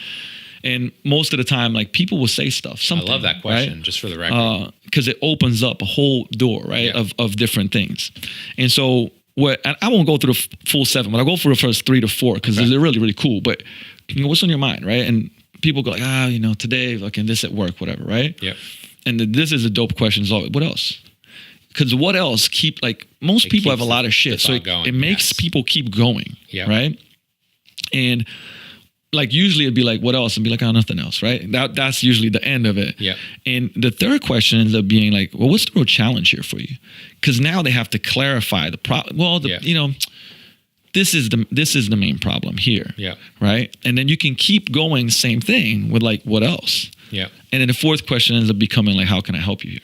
S1: And most of the time, like people will say stuff. I
S2: love that question, right? Just for the record,
S1: because it opens up a whole door, right, of different things. And so, I won't go through the full 7, but I'll go for the first 3 to 4 because they're really, really cool. But you know, what's on your mind, right? And people go like, you know, today, like, and this at work, whatever, right?
S2: Yeah.
S1: And this is a dope question. What else? Because what else most people have a lot of shit, so it makes people keep going, right? And like usually it'd be like, what else? And be like, oh, nothing else, right? That's usually the end of it.
S2: Yeah. And
S1: the third question ends up being like, well, what's the real challenge here for you? Because now they have to clarify the problem. Well, you know, this is the main problem here. Yeah. Right. And then you can keep going, same thing with like, what else? Yeah. And then the fourth question ends up becoming like, how can I help you here?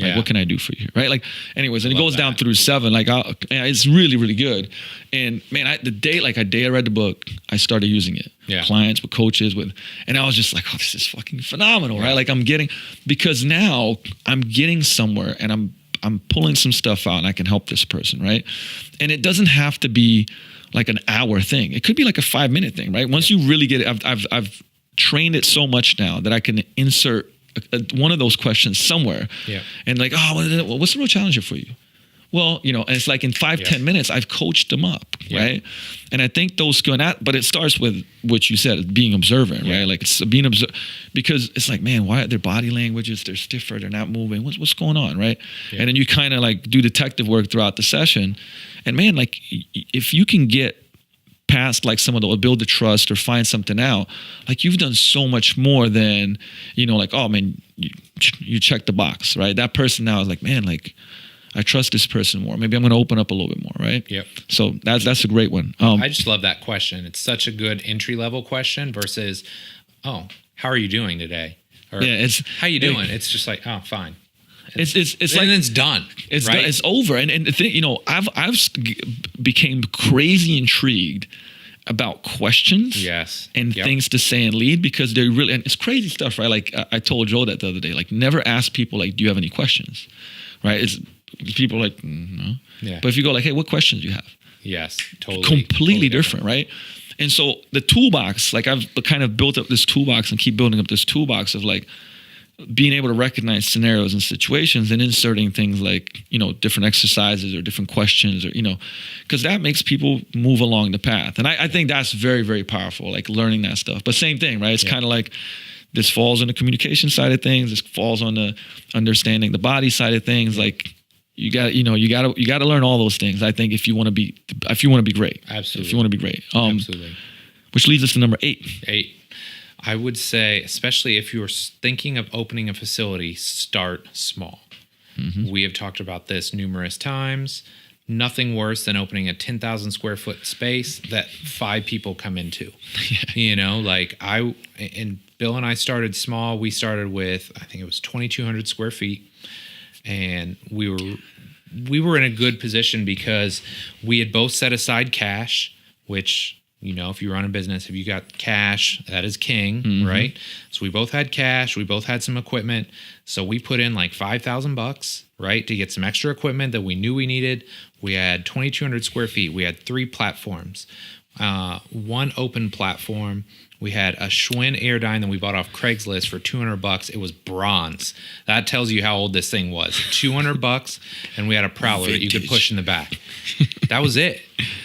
S1: Like, what can I do for you? Right. Like, anyways, and it goes down through 7. Like, it's really, really good. And man, the day I read the book, I started using it. Yeah. Clients, with coaches, and I was just like, oh, this is fucking phenomenal. Right. Like because now I'm getting somewhere and I'm pulling some stuff out and I can help this person, right? And it doesn't have to be like an hour thing. It could be like a 5-minute thing, right? Once you really get it, I've trained it so much now that I can insert one of those questions somewhere.
S2: Yeah.
S1: And like, oh, what's the real challenge for you? Well, and it's like in 5-10 minutes, I've coached them up, right? And I think those but it starts with what you said, being observant, right? Like it's being observant, because it's like, man, why are their body languages? They're stiffer, they're not moving. What's going on, right? Yeah. And then you kind of like do detective work throughout the session. And man, like if you can get past like some of the build the trust or find something out, like you've done so much more than, like, oh man, you check the box, right? That person now is like, man, like, I trust this person more. Maybe I'm going to open up a little bit more, right?
S2: Yep.
S1: So that's a great one.
S2: I just love that question. It's such a good entry level question versus, oh, how are you doing today? Or, it's how you doing? It's just like, oh, fine.
S1: It's like,
S2: and it's done.
S1: It's
S2: right?
S1: done, it's over. And the thing, I've became crazy intrigued about questions, and things to say and lead, because they're really, and it's crazy stuff, right? Like I told Joe that the other day. Like, never ask people like, do you have any questions, right? It's people are like, no. Yeah. But if you go like, hey, what questions do you have?
S2: Yes, totally.
S1: Completely different, right? And so the toolbox, like I've kind of built up this toolbox and keep building up this toolbox of like being able to recognize scenarios and situations and inserting things like, different exercises or different questions, or, because that makes people move along the path. And I think that's very, very powerful, like learning that stuff. But same thing, right? It's kind of like, this falls on the communication side of things. This falls on the understanding the body side of things. Like, you got to learn all those things. I think if you want to be great.
S2: Absolutely.
S1: If you want to be great.
S2: Absolutely.
S1: Which leads us to number 8.
S2: 8. I would say, especially if you're thinking of opening a facility, start small. Mm-hmm. We have talked about this numerous times. Nothing worse than opening a 10,000 square foot space that 5 people come into. Like and Bill and I started small. We started with, I think it was 2,200 square feet. And we were in a good position because we had both set aside cash, which, if you run a business, if you got cash, that is king, right? So we both had cash. We both had some equipment. So we put in like $5,000, right, to get some extra equipment that we knew we needed. We had 2,200 square feet. We had 3 platforms, 1 open platform. We had a Schwinn Airdyne that we bought off Craigslist for $200. It was bronze. That tells you how old this thing was. $200, and we had a Prowler that you could push in the back. That was it,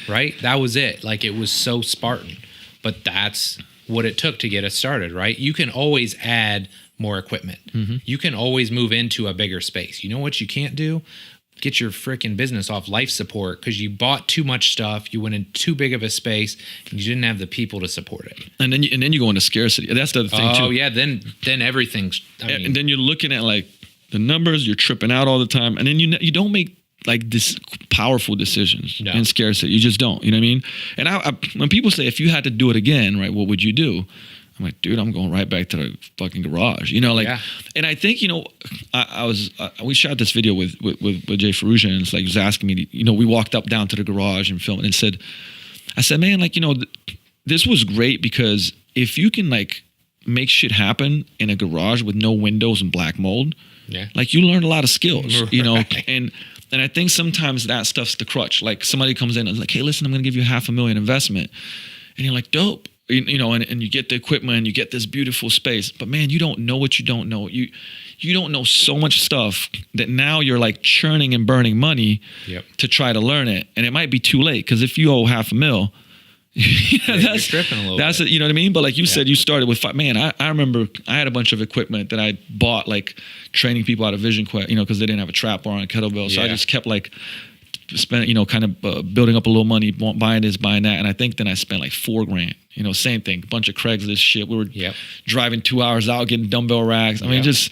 S2: right? That was it. Like, it was so Spartan. But that's what it took to get us started, right? You can always add more equipment. Mm-hmm. You can always move into a bigger space. You know what you can't do? Get your freaking business off life support because you bought too much stuff, you went in too big of a space, and you didn't have the people to support it. And then you go into scarcity. That's the other thing too. Oh yeah, then everything's. And then you're looking at like the numbers, you're tripping out all the time, and then you don't make like this powerful decisions in scarcity. You just don't. You know what I mean? And I when people say, if you had to do it again, right, what would you do? I'm like, dude, I'm going right back to the fucking garage, and I think, we shot this video with Jay Ferrugia, and it's like, he was asking me, we walked down to the garage and filmed, and I said, man, like, this was great because if you can like make shit happen in a garage with no windows and black mold, like you learn a lot of skills, right. and I think sometimes that stuff's the crutch. Like somebody comes in and is like, hey, listen, I'm going to give you $500,000 investment. And you're like, dope. And you get the equipment and you get this beautiful space, but man, you don't know what you don't know. You don't know so much stuff that now you're like churning and burning money to try to learn it. And it might be too late, because if you owe $500,000, that's tripping a little bit. You know what I mean? But like you said, you started with 5. Man, I remember I had a bunch of equipment that I bought, like training people out of Vision Quest, because they didn't have a trap bar and a kettlebell. So I just kept like spending, kind of building up a little money, buying this, buying that. And I think then I spent like $4,000. Same thing, a bunch of Craigslist shit. We were driving 2 hours out, getting dumbbell racks. I mean, just,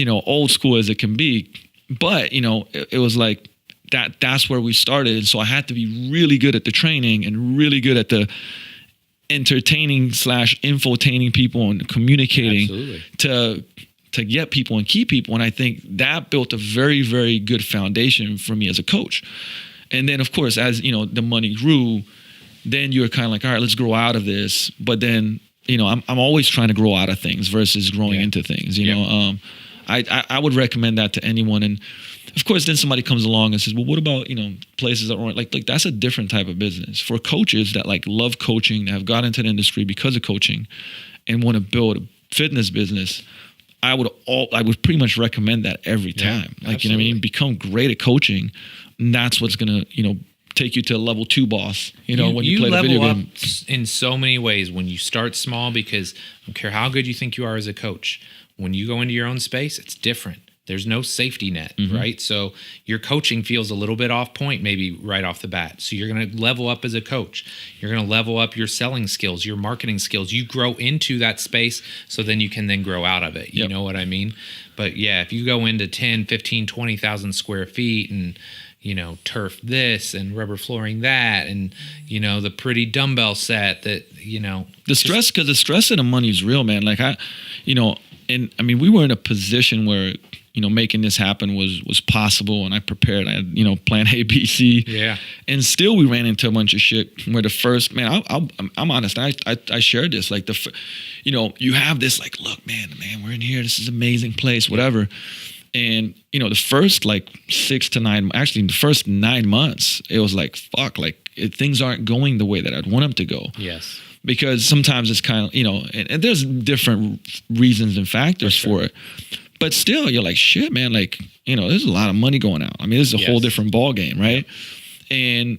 S2: old school as it can be. But, it was like that's where we started. And so I had to be really good at the training and really good at the entertaining / infotaining people and communicating to get people and keep people. And I think that built a very, very good foundation for me as a coach. And then, of course, as, the money grew, then you're kind of like, all right, let's grow out of this. But then, I'm always trying to grow out of things versus growing into things,
S1: I would recommend that to anyone. And of course, then somebody comes along and says, well, what about, places that aren't like that's a different type of business for coaches that like love coaching, that have got into the industry because of coaching and want to build a fitness business. I would pretty much recommend that every time.
S2: Yeah,
S1: like,
S2: absolutely.
S1: you know what I mean? Become great at coaching. And that's what's going to, take you to a level 2 boss, when you play the video
S2: level
S1: game.
S2: up in so many ways when you start small, because I don't care how good you think you are as a coach. When you go into your own space, it's different. There's no safety net, right? So your coaching feels a little bit off point maybe right off the bat. So you're going to level up as a coach. You're going to level up your selling skills, your marketing skills. You grow into that space so then you can then grow out of it. You know what I mean? But yeah, if you go into 10, 15, 20,000 square feet and, turf this and rubber flooring that and, the pretty dumbbell set that,
S1: The stress, because the stress of the money is real, man. Like we were in a position where, making this happen was possible, and I prepared. I had, plan A, B, C.
S2: Yeah.
S1: And still we ran into a bunch of shit where the first, man, I'm honest. I shared this, like you have this like, look, man, we're in here. This is an amazing place, whatever. And, the first like 6 to 9, actually the first 9 months, it was like, fuck, like things aren't going the way that I'd want them to go.
S2: Yes.
S1: Because sometimes it's kind of, and there's different reasons and factors for it. But still, you're like, shit, man, like, there's a lot of money going out. I mean, this is a whole different ball game, right? And,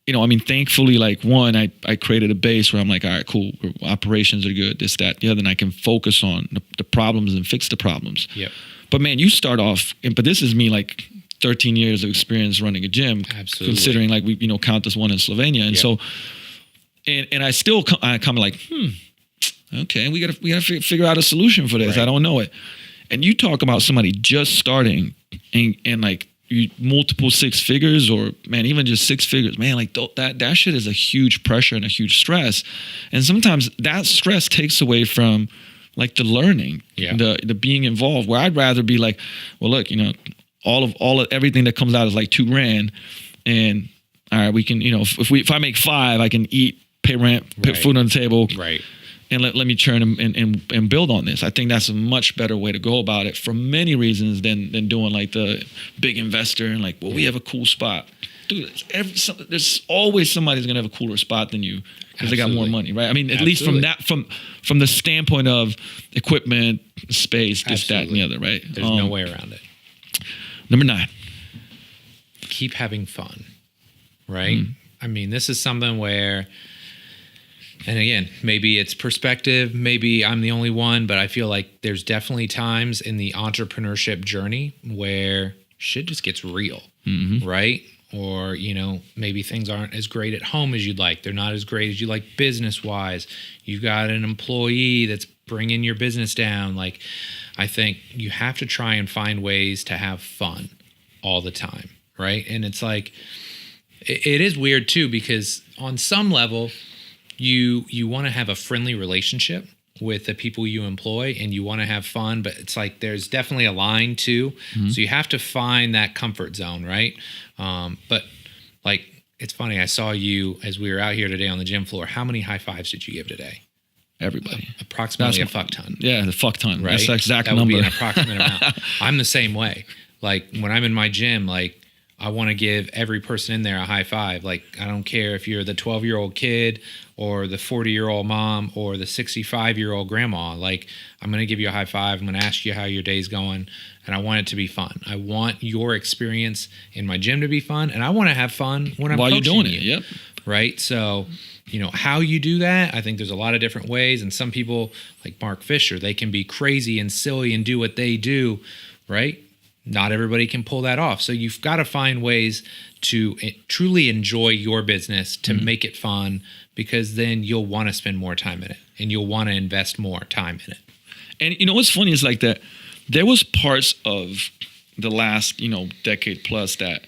S1: thankfully, like, one, I created a base where I'm like, all right, cool, operations are good, this, that, the other, and I can focus on the problems and fix the problems.
S2: Yep.
S1: But, man, you start off, but this is me, like, 13 years of experience running a gym.
S2: Absolutely.
S1: Considering, like, we, count this one in Slovenia. And so, and I still I come like, okay, we gotta figure out a solution for this. Right. I don't know it. And you talk about somebody just starting and like multiple 6 figures, or man, even just 6 figures, man, like that shit is a huge pressure and a huge stress. And sometimes that stress takes away from like the learning, the being involved, where I'd rather be like, well, look, all of everything that comes out is like $2,000. And all right, we can, if I make 5, I can eat, pay rent, put food on the table.
S2: Right.
S1: And let me churn and build on this. I think that's a much better way to go about it for many reasons than doing like the big investor and like, well, we have a cool spot. Dude, there's always somebody who's gonna have a cooler spot than you because they got more money, right? I mean, at least from the standpoint of equipment, space, this, that, and the other, right?
S2: There's no way around it.
S1: Number 9.
S2: Keep having fun, right? I mean, this is something where, and again, maybe it's perspective, maybe I'm the only one, but I feel like there's definitely times in the entrepreneurship journey where shit just gets real, right? Or, maybe things aren't as great at home as you'd like. They're not as great as you like business-wise. You've got an employee that's bringing your business down. Like, I think you have to try and find ways to have fun all the time, right? And it's like, it is weird too, because on some level, you want to have a friendly relationship with the people you employ and you want to have fun, but it's like there's definitely a line too. So you have to find that comfort zone, right? But like, it's funny, I saw you as we were out here today on the gym floor. How many high fives did you give today?
S1: Everybody.
S2: Approximately a fuck ton.
S1: Yeah, the fuck ton.
S2: Right?
S1: That's the exact
S2: that
S1: number.
S2: Would be an approximate amount. I'm the same way. Like when I'm in my gym, like I want to give every person in there a high five. Like, I don't care if you're the 12-year-old kid or the 40-year-old mom or the 65-year-old grandma. Like, I'm going to give you a high five. I'm going to ask you how your day's going. And I want it to be fun. I want your experience in my gym to be fun. And I want to have fun when I'm
S1: while
S2: coaching
S1: you're doing
S2: you.
S1: it. Yep.
S2: Right. So, how you do that, I think there's a lot of different ways. And some people, like Mark Fisher, they can be crazy and silly and do what they do. Right. Not everybody can pull that off. So you've got to find ways to truly enjoy your business, to make it fun, because then you'll want to spend more time in it and you'll want to invest more time in it.
S1: And what's funny is like that there was parts of the last, decade plus that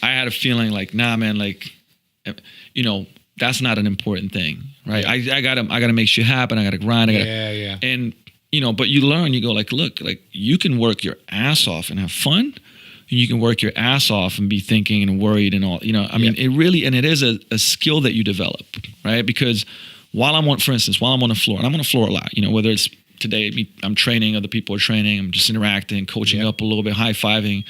S1: I had a feeling like, nah, man, like, that's not an important thing, right? Yeah. I gotta make shit happen. I gotta grind.
S2: Yeah.
S1: And, but you learn, you go like, look, like you can work your ass off and have fun. And you can work your ass off and be thinking and worried and all, I mean, it really, and it is a skill that you develop, right? Because while I'm on the floor, and I'm on the floor a lot, whether it's today I'm training, other people are training, I'm just interacting, coaching up a little bit, high-fiving,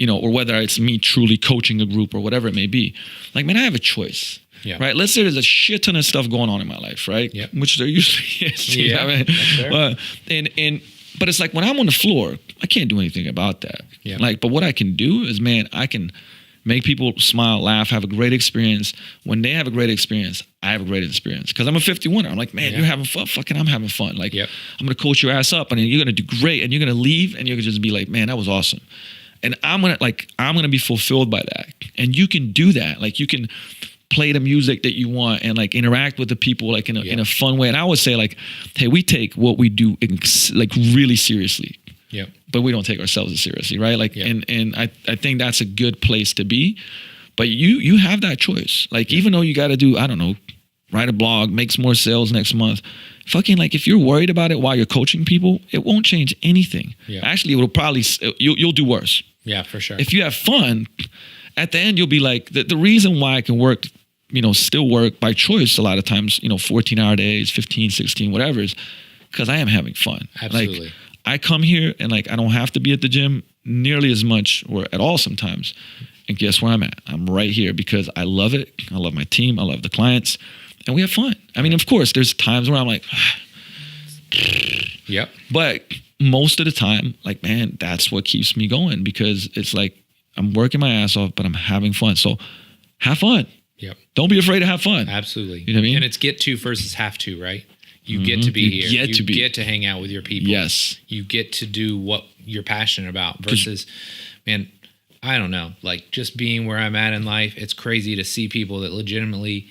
S1: or whether it's me truly coaching a group or whatever it may be. Like, man, I have a choice.
S2: Yeah.
S1: Right. Let's say there's a shit ton of stuff going on in my life, right?
S2: Yep.
S1: Which there usually is. You know what I mean?
S2: That's fair.
S1: But it's like when I'm on the floor, I can't do anything about that.
S2: Yep.
S1: Like, but what I can do is, man, I can make people smile, laugh, have a great experience. When they have a great experience, I have a great experience. Because I'm a 51er. I'm like, man, you're having fun. Fucking, I'm having fun. Like, I'm going to coach your ass up, and then you're going to do great, and you're going to leave, and you're going to just be like, man, that was awesome. And I'm going to be fulfilled by that. And you can do that. Like, you can play the music that you want and like interact with the people like in a fun way. And I would say like, hey, we take what we do like really seriously. Yeah. But we don't take ourselves as seriously, right? Like, and I think that's a good place to be. But you have that choice. Like, even though you got to do, I don't know, write a blog, make some more sales next month. Fucking like, if you're worried about it while you're coaching people, it won't change anything. Yeah. Actually, it'll probably you'll do worse.
S2: Yeah, for sure.
S1: If you have fun, at the end you'll be like, the reason why I can work, still work by choice a lot of times, 14-hour days, 15, 16, whatever, is because I am having fun.
S2: Absolutely.
S1: Like, I come here and like, I don't have to be at the gym nearly as much or at all sometimes. And guess where I'm at? I'm right here because I love it. I love my team. I love the clients, and we have fun. I mean, of course, there's times where I'm like,
S2: yep.
S1: But most of the time, like, man, that's what keeps me going, because it's like I'm working my ass off, but I'm having fun. So have fun.
S2: Yep.
S1: Don't be afraid to have fun.
S2: Absolutely.
S1: You know what I mean?
S2: And it's get to versus have to, right? You get to be here. You get to hang out with your people.
S1: Yes.
S2: You get to do what you're passionate about versus, man, I don't know, like just being where I'm at in life. It's crazy to see people that legitimately,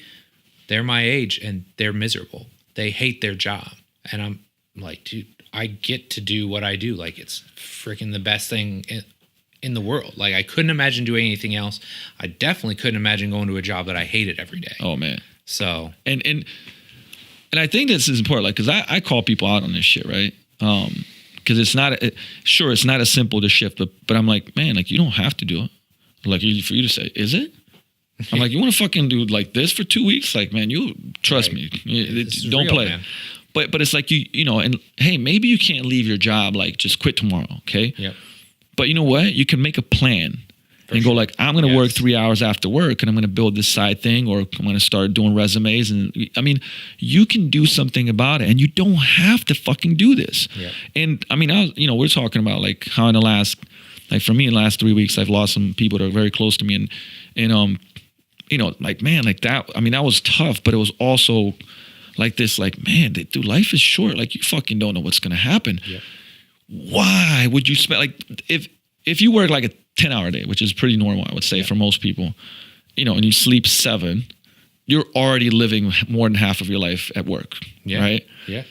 S2: they're my age and they're miserable. They hate their job. And I'm like, dude, I get to do what I do. Like, it's freaking the best thing in the world. Like, I couldn't imagine doing anything else. I definitely couldn't imagine going to a job that I hated every day.
S1: Oh man.
S2: So
S1: and I think this is important, like, because I call people out on this shit, right? Because it's not it's not as simple to shift, but I'm like, man, like, you don't have to do it. Like, for you to say, is it? I'm like, you want to fucking do like this for 2 weeks? Like, man, you trust me. Don't
S2: real,
S1: play.
S2: Man.
S1: But it's like and hey, maybe you can't leave your job, like just quit tomorrow, okay?
S2: Yep.
S1: But you know what? You can make a plan and go like, I'm going to work 3 hours after work, and I'm going to build this side thing, or I'm going to start doing resumes. And I mean, you can do something about it, and you don't have to fucking do this.
S2: Yep.
S1: And I mean, we're talking about like how in the last, like for me in the last 3 weeks, I've lost some people that are very close to me, and like, man, like that. I mean, that was tough, but it was also like this, like, man, dude, life is short. Like, you fucking don't know what's going to happen. Yep. Why would you spend, like, if you work like a 10-hour day, which is pretty normal, I would say, for most people, and you sleep 7, you're already living more than half of your life at work, right?
S2: Yeah.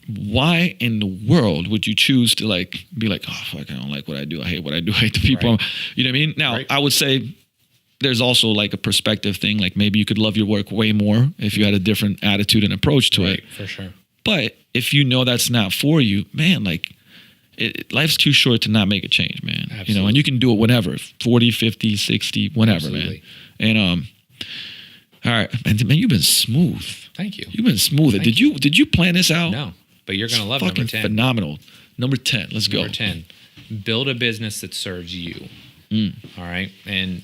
S1: Why in the world would you choose to like be like, oh fuck, I don't like what I do. I hate what I do. I hate the people. Right. You know what I mean? Now, I would say there's also like a perspective thing. Like, maybe you could love your work way more if you had a different attitude and approach to it.
S2: For sure.
S1: But if you know that's not for you, man, like, life's too short to not make a change, man.
S2: Absolutely.
S1: And you can do it whenever, 40, 50, 60, whenever. Absolutely. Man. And all right, man, you've been smooth.
S2: Thank you.
S1: You've been smooth. Did you plan this out?
S2: No, but you're gonna love
S1: fucking
S2: number 10.
S1: Phenomenal. Number 10. Let's go.
S2: Number 10. Build a business that serves you. All right, and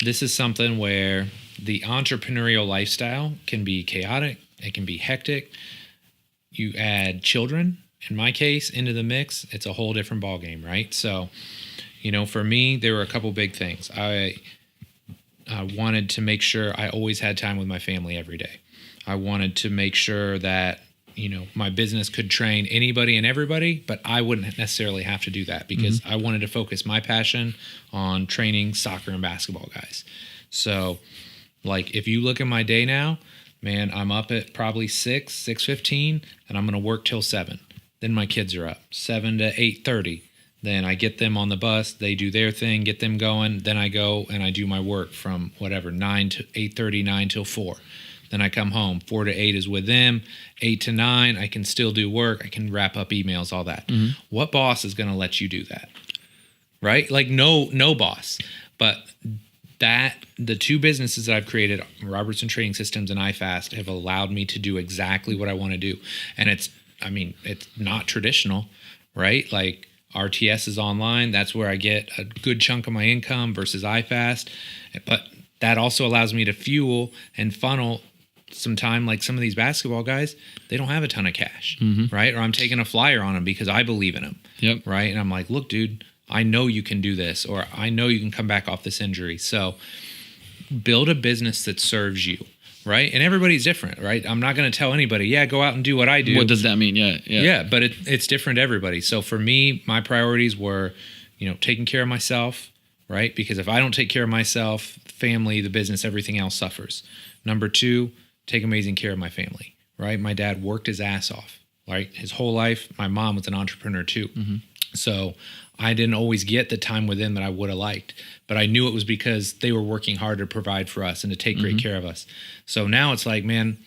S2: this is something where the entrepreneurial lifestyle can be chaotic. It can be hectic. You add children, in my case, into the mix, it's a whole different ballgame, right? So, for me, there were a couple big things. I wanted to make sure I always had time with my family every day. I wanted to make sure that, my business could train anybody and everybody, but I wouldn't necessarily have to do that because I wanted to focus my passion on training soccer and basketball guys. So, like, if you look at my day now, man, I'm up at probably 6:15, and I'm going to work till 7. Then my kids are up 7 to 8:30. Then I get them on the bus. They do their thing, get them going. Then I go and I do my work from 9 to 8:30, 9 till 4. Then I come home. 4 to 8 is with them. 8 to 9, I can still do work. I can wrap up emails, all that. What boss is going to let you do that? Right? Like, no boss. But the two businesses that I've created, Robertson Training Systems and IFAST, have allowed me to do exactly what I want to do. And I mean, it's not traditional, right? Like RTS is online. That's where I get a good chunk of my income versus IFAST. But that also allows me to fuel and funnel some time. Like some of these basketball guys, they don't have a ton of cash, right? Or I'm taking a flyer on them because I believe in them, right? And I'm like, look, dude, I know you can do this, or I know you can come back off this injury. So build a business that serves you, right? And everybody's different, right? I'm not going to tell anybody, go out and do what I do.
S1: What does that mean? Yeah.
S2: But it's different to everybody. So for me, my priorities were, taking care of myself, right? Because if I don't take care of myself, family, the business, everything else suffers. Number 2, take amazing care of my family, right? My dad worked his ass off, right? His whole life. My mom was an entrepreneur too. So I didn't always get the time with them that I would have liked, but I knew it was because they were working hard to provide for us and to take great care of us. So now it's like, man,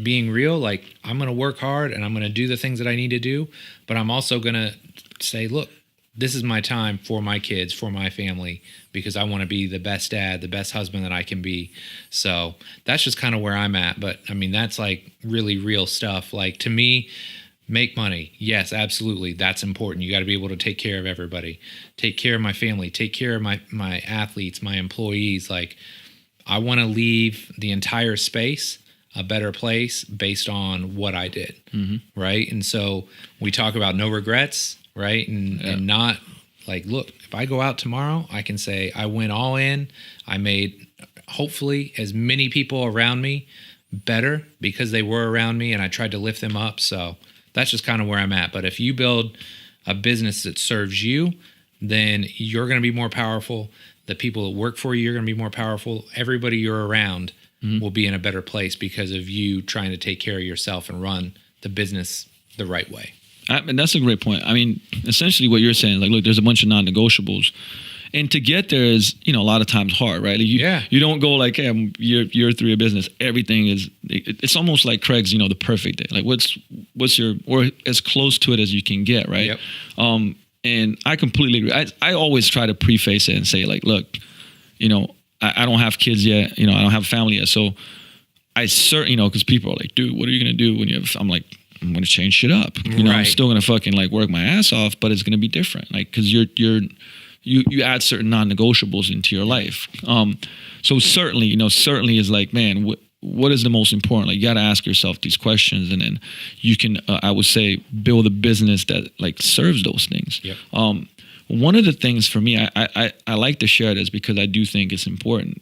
S2: being real, like I'm going to work hard and I'm going to do the things that I need to do, but I'm also going to say, look, this is my time for my kids, for my family, because I want to be the best dad, the best husband that I can be. So that's just kind of where I'm at. But I mean, that's like really real stuff. Like to me, make money. Yes, absolutely. That's important. You got to be able to take care of everybody, take care of my family, take care of my athletes, my employees. Like I want to leave the entire space a better place based on what I did. Right. And so we talk about no regrets, right? And not like, look, if I go out tomorrow, I can say I went all in. I made hopefully as many people around me better because they were around me and I tried to lift them up. So that's just kind of where I'm at. But if you build a business that serves you, then you're going to be more powerful. The people that work for you are going to be more powerful. Everybody you're around will be in a better place because of you trying to take care of yourself and run the business the right way.
S1: And that's a great point. I mean, essentially what you're saying, like, look, there's a bunch of non-negotiables. And to get there is, a lot of times hard, right? Like you don't go like, hey, I'm year 3 of business. Everything is, it's almost like Craig's, the perfect day. Like what's your, or as close to it as you can get, right? And I completely agree. I always try to preface it and say like, look, I don't have kids yet. I don't have a family yet. So I certainly, because people are like, dude, what are you going to do when you have, I'm like, I'm going to change shit up. I'm still going to fucking like work my ass off, but it's going to be different. Like, cause you add certain non-negotiables into your life. So certainly is like, man, what is the most important? Like, you got to ask yourself these questions, and then you can, I would say, build a business that like serves those things. One of the things for me, I like to share this because I do think it's important.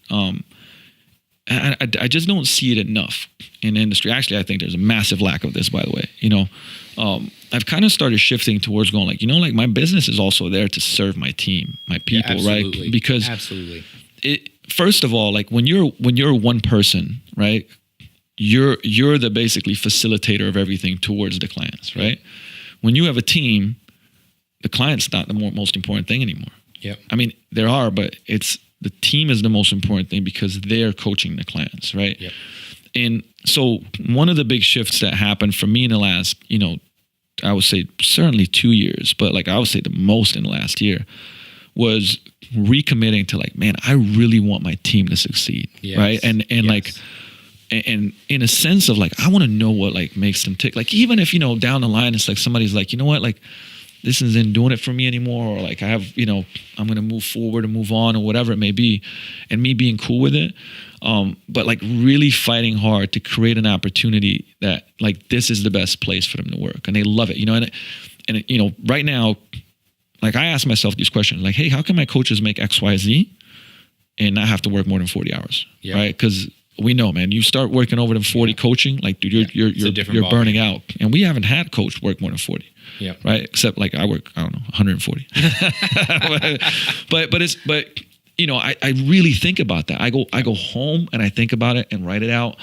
S1: I just don't see it enough in the industry. Actually, I think there's a massive lack of this, by the way. I've kind of started shifting towards going like, like my business is also there to serve my team, my people, right? Because first of all, like when you're one person, right? You're the basically facilitator of everything towards the clients, right? When you have a team, the client's not the most important thing anymore. I mean, there are, but the team is the most important thing because they're coaching the clients, right? And so one of the big shifts that happened for me in the last, I would say certainly 2 years, but like I would say the most in the last year was recommitting to like, man, I really want my team to succeed, right? And like, and in a sense of like, I want to know what like makes them tick. Like even if, down the line, it's like somebody's like, you know what, like this isn't doing it for me anymore, or like I have, I'm going to move forward and move on or whatever it may be, and me being cool with it. But like really fighting hard to create an opportunity that like this is the best place for them to work and they love it, and right now, like I ask myself these questions like, hey, how can my coaches make X, Y, Z and not have to work more than 40 hours, right? Because we know, man, you start working over than 40 coaching, like dude, you're burning out, and we haven't had coach work more than 40. Right. Except like I work, I don't know, 140. but I really think about that. I go home and I think about it and write it out.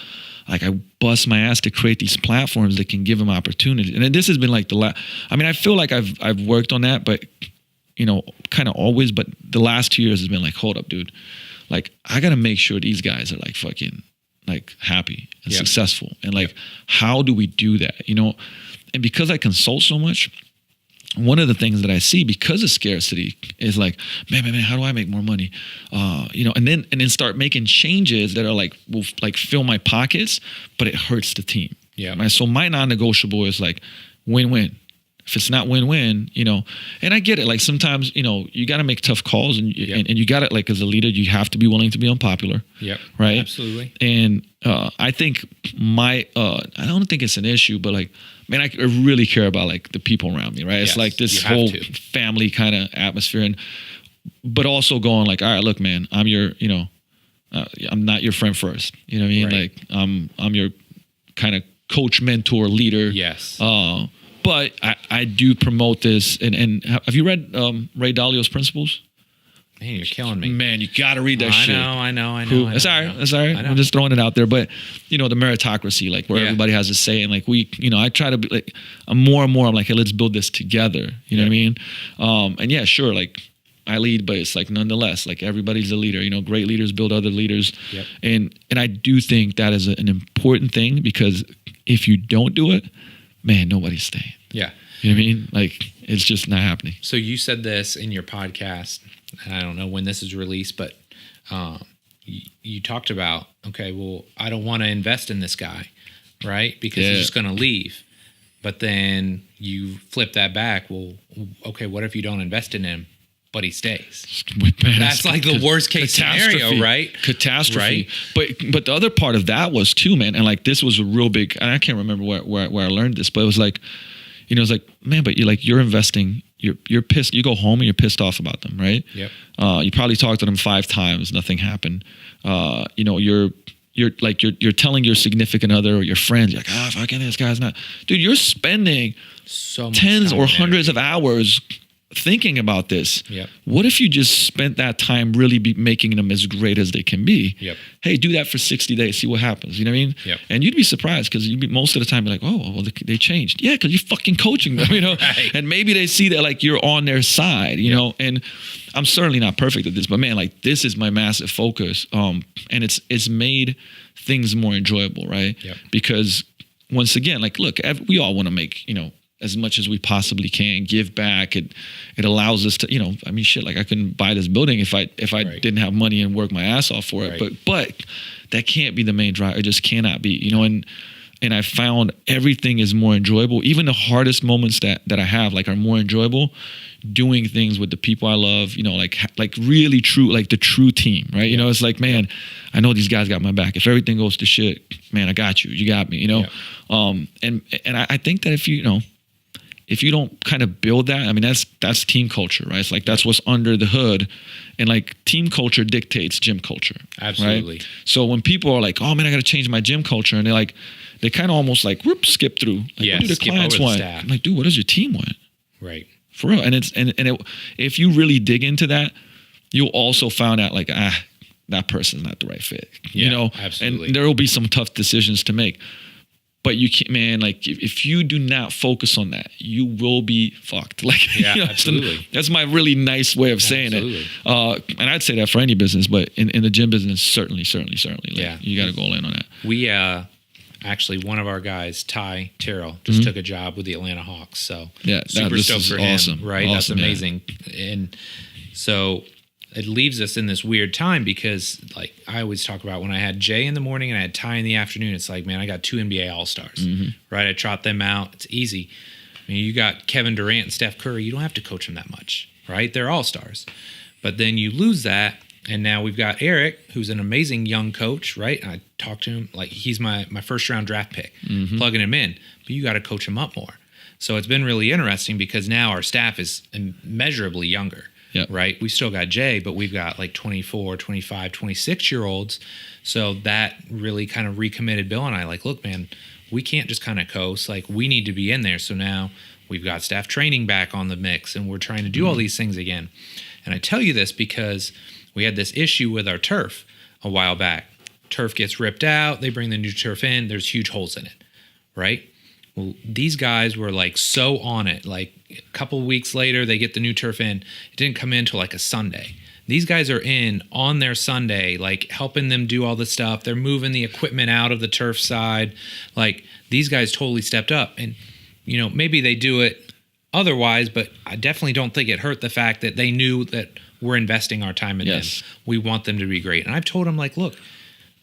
S1: Like I bust my ass to create these platforms that can give them opportunity. And this has been like I feel like I've worked on that, but kind of always, but the last 2 years has been like, hold up, dude. Like I got to make sure these guys are like fucking like happy and successful. And like, how do we do that? And because I consult so much, one of the things that I see because of scarcity is like, man, how do I make more money? And then start making changes that are like, will like fill my pockets, but it hurts the team. Right? So my non-negotiable is like, win-win. If it's not win-win, you know, and I get it. Like sometimes, you know, you got to make tough calls, and and you got to, like, as a leader, you have to be willing to be unpopular.
S2: Yep.
S1: Right.
S2: Absolutely.
S1: And I think I don't think it's an issue, but like, man, I really care about like the people around me. Right. It's like this whole family kind of atmosphere, but also going like, all right, look, man, I'm your, you know, I'm not your friend first. You know what I mean?
S2: Right.
S1: Like, I'm your kind of coach, mentor, leader.
S2: Yes.
S1: But I do promote this. And have you read Ray Dalio's Principles?
S2: Man, you're killing me.
S1: Man, you got to read that shit.
S2: I know.
S1: That's all right. That's all right. I'm just throwing it out there. But, you know, the meritocracy, like where everybody has a say. And like you know, I try to be like, I'm more and more, I'm like, hey, let's build this together. You know what I mean? And yeah, sure. Like I lead, but it's like nonetheless, like everybody's a leader. You know, great leaders build other leaders. Yep. And I do think that is an important thing, because if you don't do it, man, nobody's staying.
S2: Yeah.
S1: You know what I mean? Like, it's just not happening.
S2: So you said this in your podcast, and I don't know when this is released, but you talked about, okay, well, I don't want to invest in this guy, right? Because he's just going to leave. But then you flip that back. Well, okay, what if you don't invest in him, but he stays? Man, that's like the worst case scenario, right?
S1: Catastrophe. Right? But the other part of that was too, man, and like this was a real big, and I can't remember where I learned this, but it was like, you know, it's like, man, but you're investing, you're pissed, you go home and you're pissed off about them, right?
S2: Yep.
S1: You probably talked to them 5 times, nothing happened. You know, you're telling your significant other or your friends, you're like, fucking this guy's not, dude, you're spending
S2: so much
S1: tens or hundreds
S2: energy.
S1: of hours thinking about this.
S2: Yep.
S1: What if you just spent that time really making them as great as they can be?
S2: Yep.
S1: Hey, do that for 60 days, see what happens. You know what I mean?
S2: Yep.
S1: And you'd be surprised, because you'd be most of the time be like, oh, well, they changed. Yeah, because you're fucking coaching them, you know?
S2: Right.
S1: And maybe they see that like you're on their side, you know? And I'm certainly not perfect at this, but man, like this is my massive focus. And it's made things more enjoyable, right?
S2: Yep.
S1: Because once again, like, look, we all want to make, you know, as much as we possibly can, give back. It allows us to, you know, I mean, shit, like I couldn't buy this building if I didn't have money and work my ass off for it. But that can't be the main drive. It just cannot be, you know. And I found everything is more enjoyable. Even the hardest moments that I have, like, are more enjoyable doing things with the people I love, you know, like really true, like the true team, right? You know, it's like, man, I know these guys got my back. If everything goes to shit, man, I got you. You got me, you know? And I think that if you don't kind of build that, I mean, that's team culture, right? It's like, that's what's under the hood. And like team culture dictates gym culture.
S2: Absolutely.
S1: Right? So when people are like, oh man, I got to change my gym culture. And they kind of almost like, whoop, skip through. Like, what do the clients want? I'm like, dude, what does your team want?
S2: Right.
S1: For real. And if you really dig into that, you'll also find out like, that person's not the right fit, you know?
S2: Absolutely.
S1: And there will be some tough decisions to make. But you can't, man, like if you do not focus on that, you will be fucked. Like,
S2: yeah,
S1: you know,
S2: absolutely.
S1: That's my really nice way of saying it. And I'd say that for any business, but in the gym business, certainly. Like, you got to go all in on that.
S2: We, actually, one of our guys, Ty Terrell, just took a job with the Atlanta Hawks. So super stoked for him.
S1: Awesome.
S2: Right. That's amazing. Yeah. And so it leaves us in this weird time, because like I always talk about when I had Jay in the morning and I had Ty in the afternoon, it's like, man, I got 2 NBA All-Stars, right? I trot them out. It's easy. I mean, you got Kevin Durant and Steph Curry. You don't have to coach them that much, right? They're All-Stars. But then you lose that, and now we've got Eric, who's an amazing young coach, right? And I talked to him like he's my first-round draft pick, plugging him in. But you got to coach him up more. So it's been really interesting, because now our staff is immeasurably younger. Yep. Right. We still got Jay, but we've got like 24, 25, 26-year-olds. So that really kind of recommitted Bill and I, like, look, man, we can't just kind of coast. Like, we need to be in there. So now we've got staff training back on the mix, and we're trying to do all these things again. And I tell you this because we had this issue with our turf a while back. Turf gets ripped out. They bring the new turf in. There's huge holes in it. Right. Well, these guys were like so on it. Like a couple of weeks later, they get the new turf in. It didn't come in till like a Sunday. These guys are in on their Sunday, like helping them do all the stuff. They're moving the equipment out of the turf side. Like, these guys totally stepped up. And, you know, maybe they do it otherwise, but I definitely don't think it hurt the fact that they knew that we're investing our time in them. We want them to be great. And I've told them, like, look,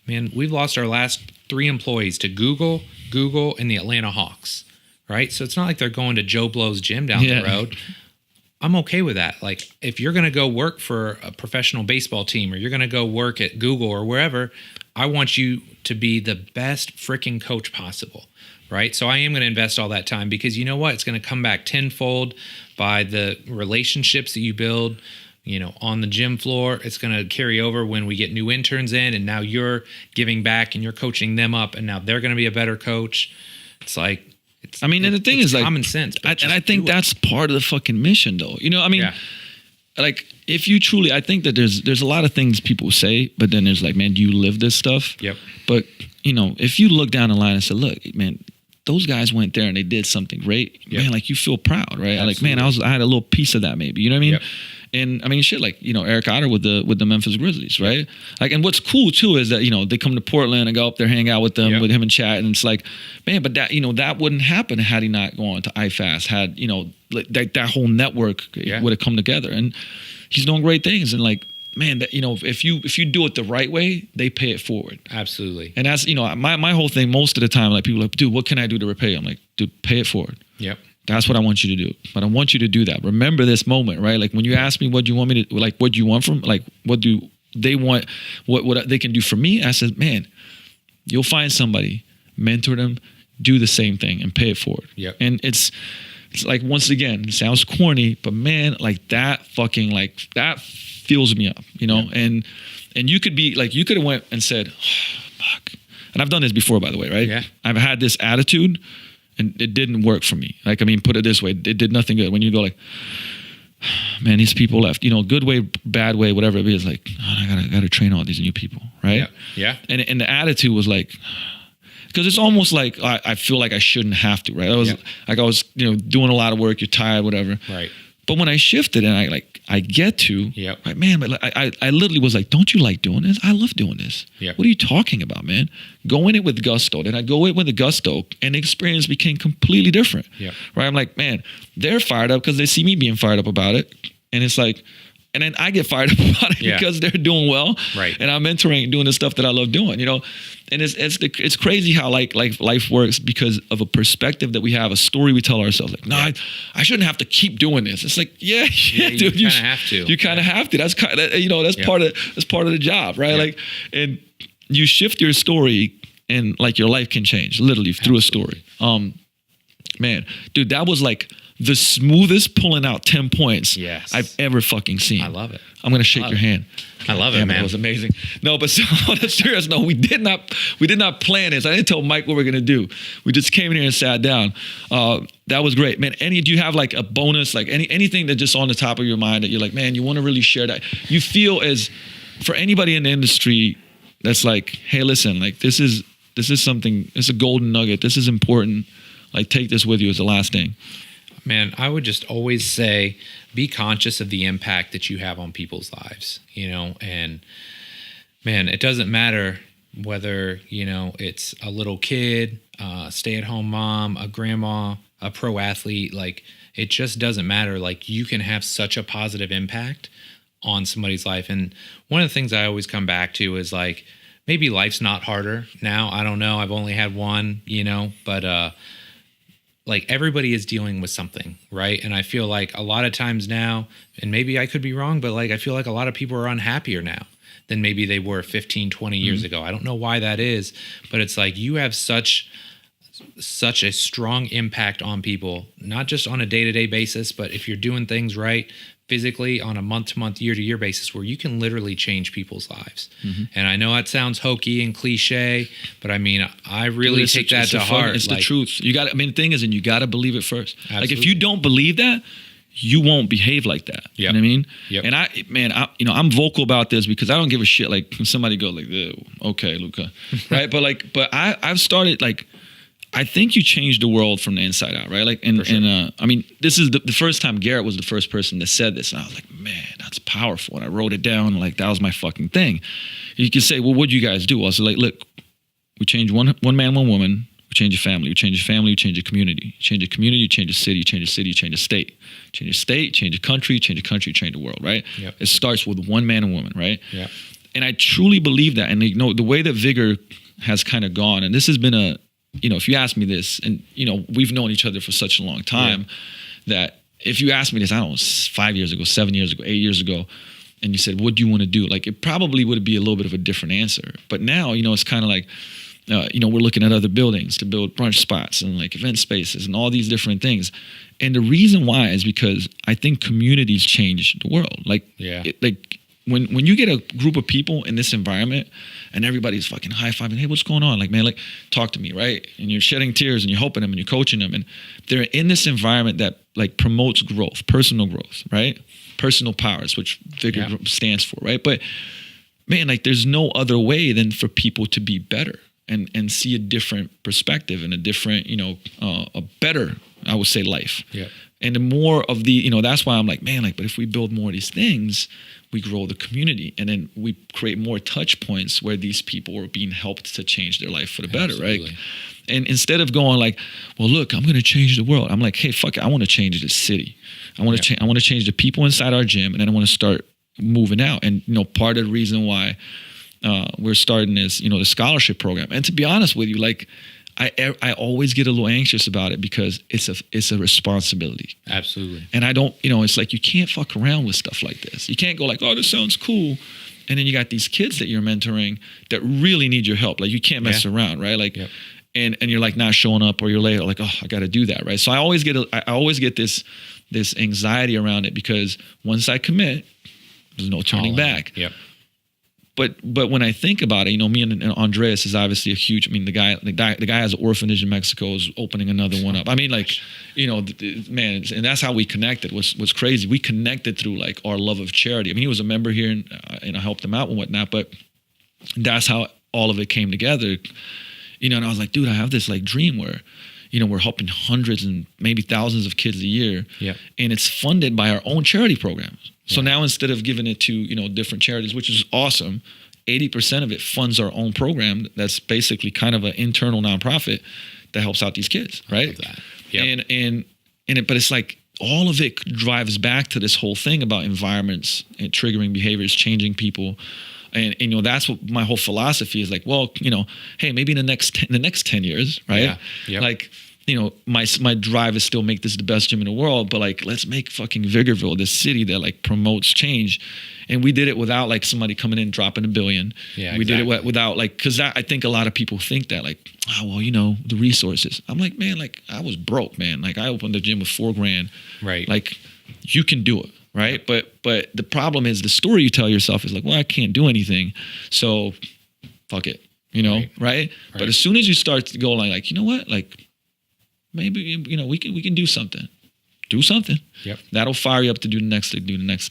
S2: man, we've lost our last 3 employees to Google, and the Atlanta Hawks, right? So it's not like they're going to Joe Blow's gym down the road. I'm okay with that. Like, if you're going to go work for a professional baseball team, or you're going to go work at Google or wherever, I want you to be the best freaking coach possible, right? So I am going to invest all that time, because you know what? It's going to come back tenfold by the relationships that you build, you know, on the gym floor. It's going to carry over when we get new interns in, and now you're giving back and you're coaching them up, and now they're going to be a better coach. It's like,
S1: and the thing is, like,
S2: common sense.
S1: And I think that's part of the fucking mission, though. You know, like, if you truly, I think that there's a lot of things people say, but then there's like, man, do you live this stuff?
S2: Yep.
S1: But, you know, if you look down the line and say, look, man, those guys went there and they did something great, man, like, you feel proud, right? Absolutely. Like, man, I had a little piece of that, maybe, you know what I mean? Yep. And I mean, shit, like, you know, Eric Otter with the Memphis Grizzlies, right? Like, and what's cool too is that, you know, they come to Portland and go up there, hang out with them, with him and chat, and it's like, man, but that, you know, that wouldn't happen had he not gone to IFAST, had, you know, that whole network would have come together, and he's doing great things, and like, man, that, you know, if you do it the right way, they pay it forward. Absolutely. And that's, you know, my whole thing most of the time, like, people are like, dude, what can I do to repay? I'm like, dude, pay it forward. Yep. That's what I want you to do. But I want you to do that. Remember this moment, right? Like, when you ask me what do you want me to, like, what do you want from, like, what do they want, what they can do for me? I said, man, you'll find somebody, mentor them, do the same thing, and pay it forward. Yep. And it's like, once again, it sounds corny, but man, like, that fucking, like, that fills me up, you know? Yep. And you could be like, you could have went and said, oh, fuck. And I've done this before, by the way, right? Yeah. I've had this attitude, and it didn't work for me. Like, I mean, put it this way, it did nothing good. When you go like, man, these people left, you know, good way, bad way, whatever it is, like, oh, I gotta train all these new people, right? Yeah. And the attitude was like, because it's almost like I feel like I shouldn't have to, right? I was, you know, doing a lot of work, you're tired, whatever. Right. But when I shifted and I get to, like, man, but I literally was like, don't you like doing this? I love doing this. Yep. What are you talking about, man? Go in it with gusto. Then I go in with the gusto, and the experience became completely different. Yep. Right? I'm like, man, they're fired up because they see me being fired up about it. And it's like, and then I get fired up about it because they're doing well. Right. And I'm mentoring, doing the stuff that I love doing, you know? And it's crazy how like life works because of a perspective that we have, a story we tell ourselves. Like, no, I shouldn't have to keep doing this. It's like, dude, you kind of have to. You kind of have to. That's kind of, you know, that's part of the job, right? Like, and you shift your story, and like, your life can change literally through a story. Man, dude, that was like the smoothest pulling out 10 points I've ever fucking seen. I love it. I'm gonna shake your hand. I love it, man. It was amazing. No, but so on a serious note, we did not plan this. I didn't tell Mike what we're gonna do. We just came in here and sat down. That was great, man. Do you have like a bonus, like anything that just on the top of your mind that you're like, man, you want to really share that? You feel as for anybody in the industry that's like, hey, listen, like, this is something. It's a golden nugget. This is important. Like, take this with you as the last thing.
S2: Man, I would just always say, be conscious of the impact that you have on people's lives, you know, and man, it doesn't matter whether, you know, it's a little kid, a stay-at-home mom, a grandma, a pro athlete, like, it just doesn't matter. Like, you can have such a positive impact on somebody's life. And one of the things I always come back to is like, maybe life's not harder now. I don't know. I've only had one, you know, but, like, everybody is dealing with something, right? And I feel like a lot of times now, and maybe I could be wrong, but like, I feel like a lot of people are unhappier now than maybe they were 15, 20 years ago. I don't know why that is, but it's like, you have such a strong impact on people, not just on a day-to-day basis, but if you're doing things right, physically, on a month-to-month, year-to-year basis, where you can literally change people's lives. Mm-hmm. And I know that sounds hokey and cliche, but I mean, I really take that to heart.
S1: It's like, the truth. You got. I mean, the thing is, and you got to believe it first. Absolutely. Like, if you don't believe that, you won't behave like that. Yep. You know what I mean? Yep. And I'm vocal about this because I don't give a shit. Like, when somebody go like, okay, Luka, right? But I've started, like, I think you changed the world from the inside out, right? Like, I mean, this is the first time Garrett was the first person that said this, and I was like, man, that's powerful. And I wrote it down, like, that was my fucking thing. You can say, well, what'd you guys do? I was like, look, we change one man, one woman. We change your family. We change your family. We change your community. You change your community. You change your city. You change your city. You change your state. Change your state. Change your country. Change your country. Change the world. Right? Yep. It starts with one man and woman. Right? Yeah. And I truly believe that. And you know, the way that Vigor has kind of gone, and this has been if you ask me this, and, we've known each other for such a long time that if you asked me this, I don't know, 5 years ago, 7 years ago, 8 years ago, and you said, what do you want to do? Like, it probably would be a little bit of a different answer. But now, it's kind of like, we're looking at other buildings to build brunch spots and like event spaces and all these different things. And the reason why is because I think communities change the world. Like, when you get a group of people in this environment and everybody's fucking high-fiving, hey, what's going on? Like, man, like, talk to me, right? And you're shedding tears and you're helping them and you're coaching them. And they're in this environment that like promotes growth, personal growth, right? Personal powers, which Vigor stands for, right? But man, like, there's no other way than for people to be better and see a different perspective and a different, a better, I would say, life. Yeah. And the more of the, that's why I'm like, man, like, but if we build more of these things, we grow the community, and then we create more touch points where these people are being helped to change their life for the better, right? And instead of going like, well, look, I'm going to change the world, I'm like, hey, fuck it, I want to change the city. I want to I want to change the people inside our gym, and then I want to start moving out. And part of the reason why we're starting this, the scholarship program. And to be honest with you, like, I always get a little anxious about it because it's a responsibility.
S2: Absolutely.
S1: And I don't, it's like you can't fuck around with stuff like this. You can't go like, oh, this sounds cool. And then you got these kids that you're mentoring that really need your help. Like, you can't mess around, right? Like, and you're like not showing up, or you're late, or like, oh, I got to do that, right? So I always get this anxiety around it, because once I commit, there's no turning back.
S2: Yep.
S1: But when I think about it, me and Andreas is obviously a huge. I mean, the guy has an orphanage in Mexico, is opening another one up. I mean, like, man, and that's how we connected. Was crazy. We connected through like our love of charity. I mean, he was a member here, and I helped him out and whatnot. But that's how all of it came together. And I was like, dude, I have this like dream where, we're helping hundreds and maybe thousands of kids a year, and it's funded by our own charity programs. So now, instead of giving it to, different charities, which is awesome, 80% of it funds our own program. That's basically kind of an internal nonprofit that helps out these kids, right? I love that. Yep. But it's like all of it drives back to this whole thing about environments and triggering behaviors, changing people. And that's what my whole philosophy is like. Well, hey, maybe in the next 10 years, right? Yeah. Yep. Like, my drive is still make this the best gym in the world, but like, let's make fucking Vigorville this city that like promotes change. And we did it without like somebody coming in dropping $1 billion. Yeah, we did it without like, because I think a lot of people think that like, oh well, the resources. I'm like, man, like, I was broke, man. Like, I opened the gym with $4,000. Right. Like, you can do it. Right. But the problem is the story you tell yourself is like, well, I can't do anything, so fuck it, right? But as soon as you start to go like, you know what, like, maybe, we can do something. Yep. That'll fire you up to do the next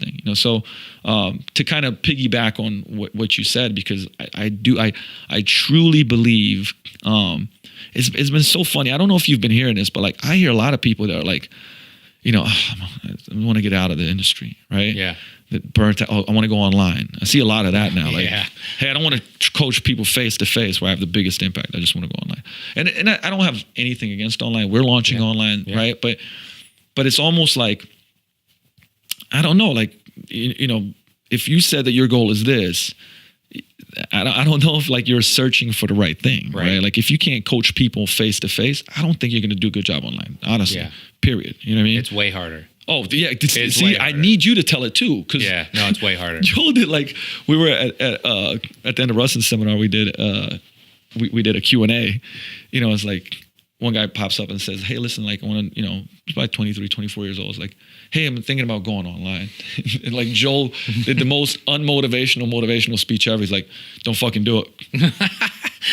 S1: thing. So to kind of piggyback on what you said, because I truly believe it's been so funny. I don't know if you've been hearing this, but like, I hear a lot of people that are like, I want to get out of the industry, right? Yeah. That burnt out. Oh, I want to go online. I see a lot of that now. Like, hey, I don't want to coach people face to face where I have the biggest impact. I just want to go online. And I don't have anything against online. We're launching online, right? But it's almost like, I don't know, like, if you said that your goal is this, I don't know if like you're searching for the right thing, right? Like, if you can't coach people face to face, I don't think you're going to do a good job online, honestly. Yeah. Period. You know what I mean?
S2: It's way harder.
S1: Oh yeah. See, I need you to tell it too, because
S2: it's way harder.
S1: Joel did like, we were at the end of Robertson's seminar, we did we did a Q&A. It's like one guy pops up and says, hey, listen, like, I want to, he's probably 23, 24 years old. It's like, hey, I'm thinking about going online. And like, Joel did the most motivational speech ever. He's like, don't fucking do it.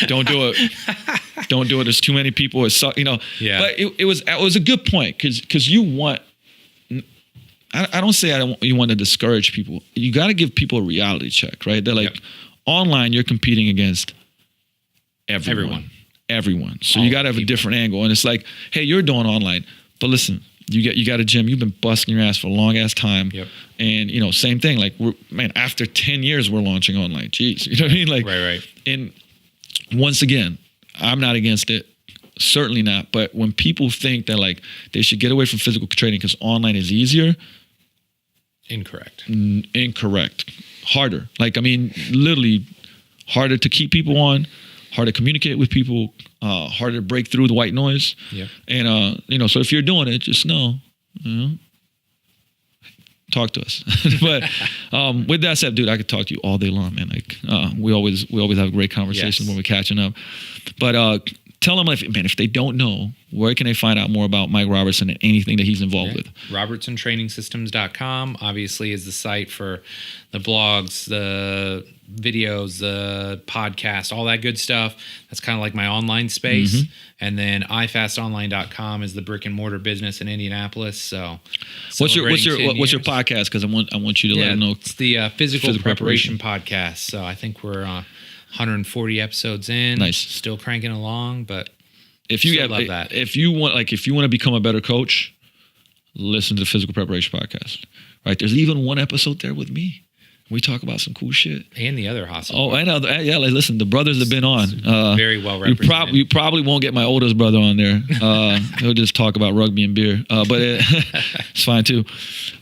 S1: Don't do it. Don't do it. There's too many people. It sucks, Yeah. But it was a good point, because you want, I don't say you want to discourage people. You got to give people a reality check, right? They're like, online, you're competing against everyone. So you got to have a different angle. And it's like, hey, you're doing online, but listen, you got a gym. You've been busting your ass for a long ass time. Yep. And same thing. Like, after 10 years, we're launching online. Jeez, you know what I mean? Like, right. And once again, I'm not against it. Certainly not. But when people think that like they should get away from physical training because online is easier.
S2: Incorrect.
S1: Harder. Like, I mean, literally harder to keep people on, hard to communicate with people, harder to break through the white noise.
S2: Yeah.
S1: And, so if you're doing it, just know, talk to us. But with that said, dude, I could talk to you all day long, man. Like we always have great conversations when we're catching up. But tell them, if they don't know, where can they find out more about Mike Robertson and anything that he's involved with?
S2: RobertsonTrainingSystems.com obviously is the site for the blogs, the videos, the podcast, all that good stuff. That's kind of like my online space.
S1: Mm-hmm.
S2: And then IFASTonline.com is the brick and mortar business in Indianapolis. So
S1: what's your podcast? Because I want you to let them know.
S2: It's the Physical Preparation Podcast. So I think we're 140 episodes in.
S1: Nice.
S2: Still cranking along, but
S1: if you
S2: love that.
S1: If you want to become a better coach, listen to the Physical Preparation Podcast. Right? There's even one episode there with me. We talk about some cool shit.
S2: And the other Hocevar.
S1: Oh, I know. Yeah, listen, the brothers have been on.
S2: Very well represented.
S1: You probably won't get my oldest brother on there. He'll just talk about rugby and beer. But it's fine too.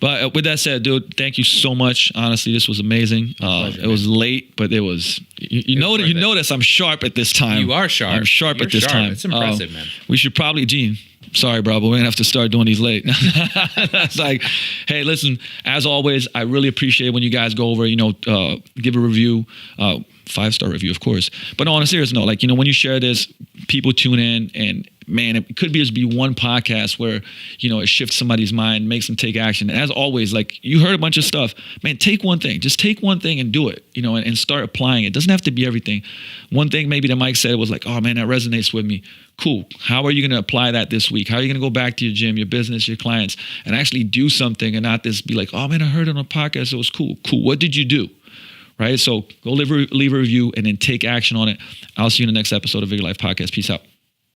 S1: But with that said, dude, thank you so much. Honestly, this was amazing.
S2: Pleasure,
S1: it was late, but it was. You notice I'm sharp at this time.
S2: You are sharp.
S1: I'm sharp at this time.
S2: It's impressive, man.
S1: We should probably, Gene. Sorry, bro, but we're going to have to start doing these late. It's like, hey, listen, as always, I really appreciate when you guys go over, give a review, 5-star review, of course. But on a serious note, when you share this, people tune in and, man, it could just be one podcast where, it shifts somebody's mind, makes them take action. And as always, you heard a bunch of stuff, man, take one thing. Just take one thing and do it, and start applying it. It doesn't have to be everything. One thing maybe that Mike said was like, oh, man, that resonates with me. Cool. How are you going to apply that this week? How are you going to go back to your gym, your business, your clients, and actually do something and not just be like, oh, man, I heard it on a podcast. It was cool. Cool. What did you do? Right? So go leave a review and then take action on it. I'll see you in the next episode of Vigor Life Podcast. Peace out.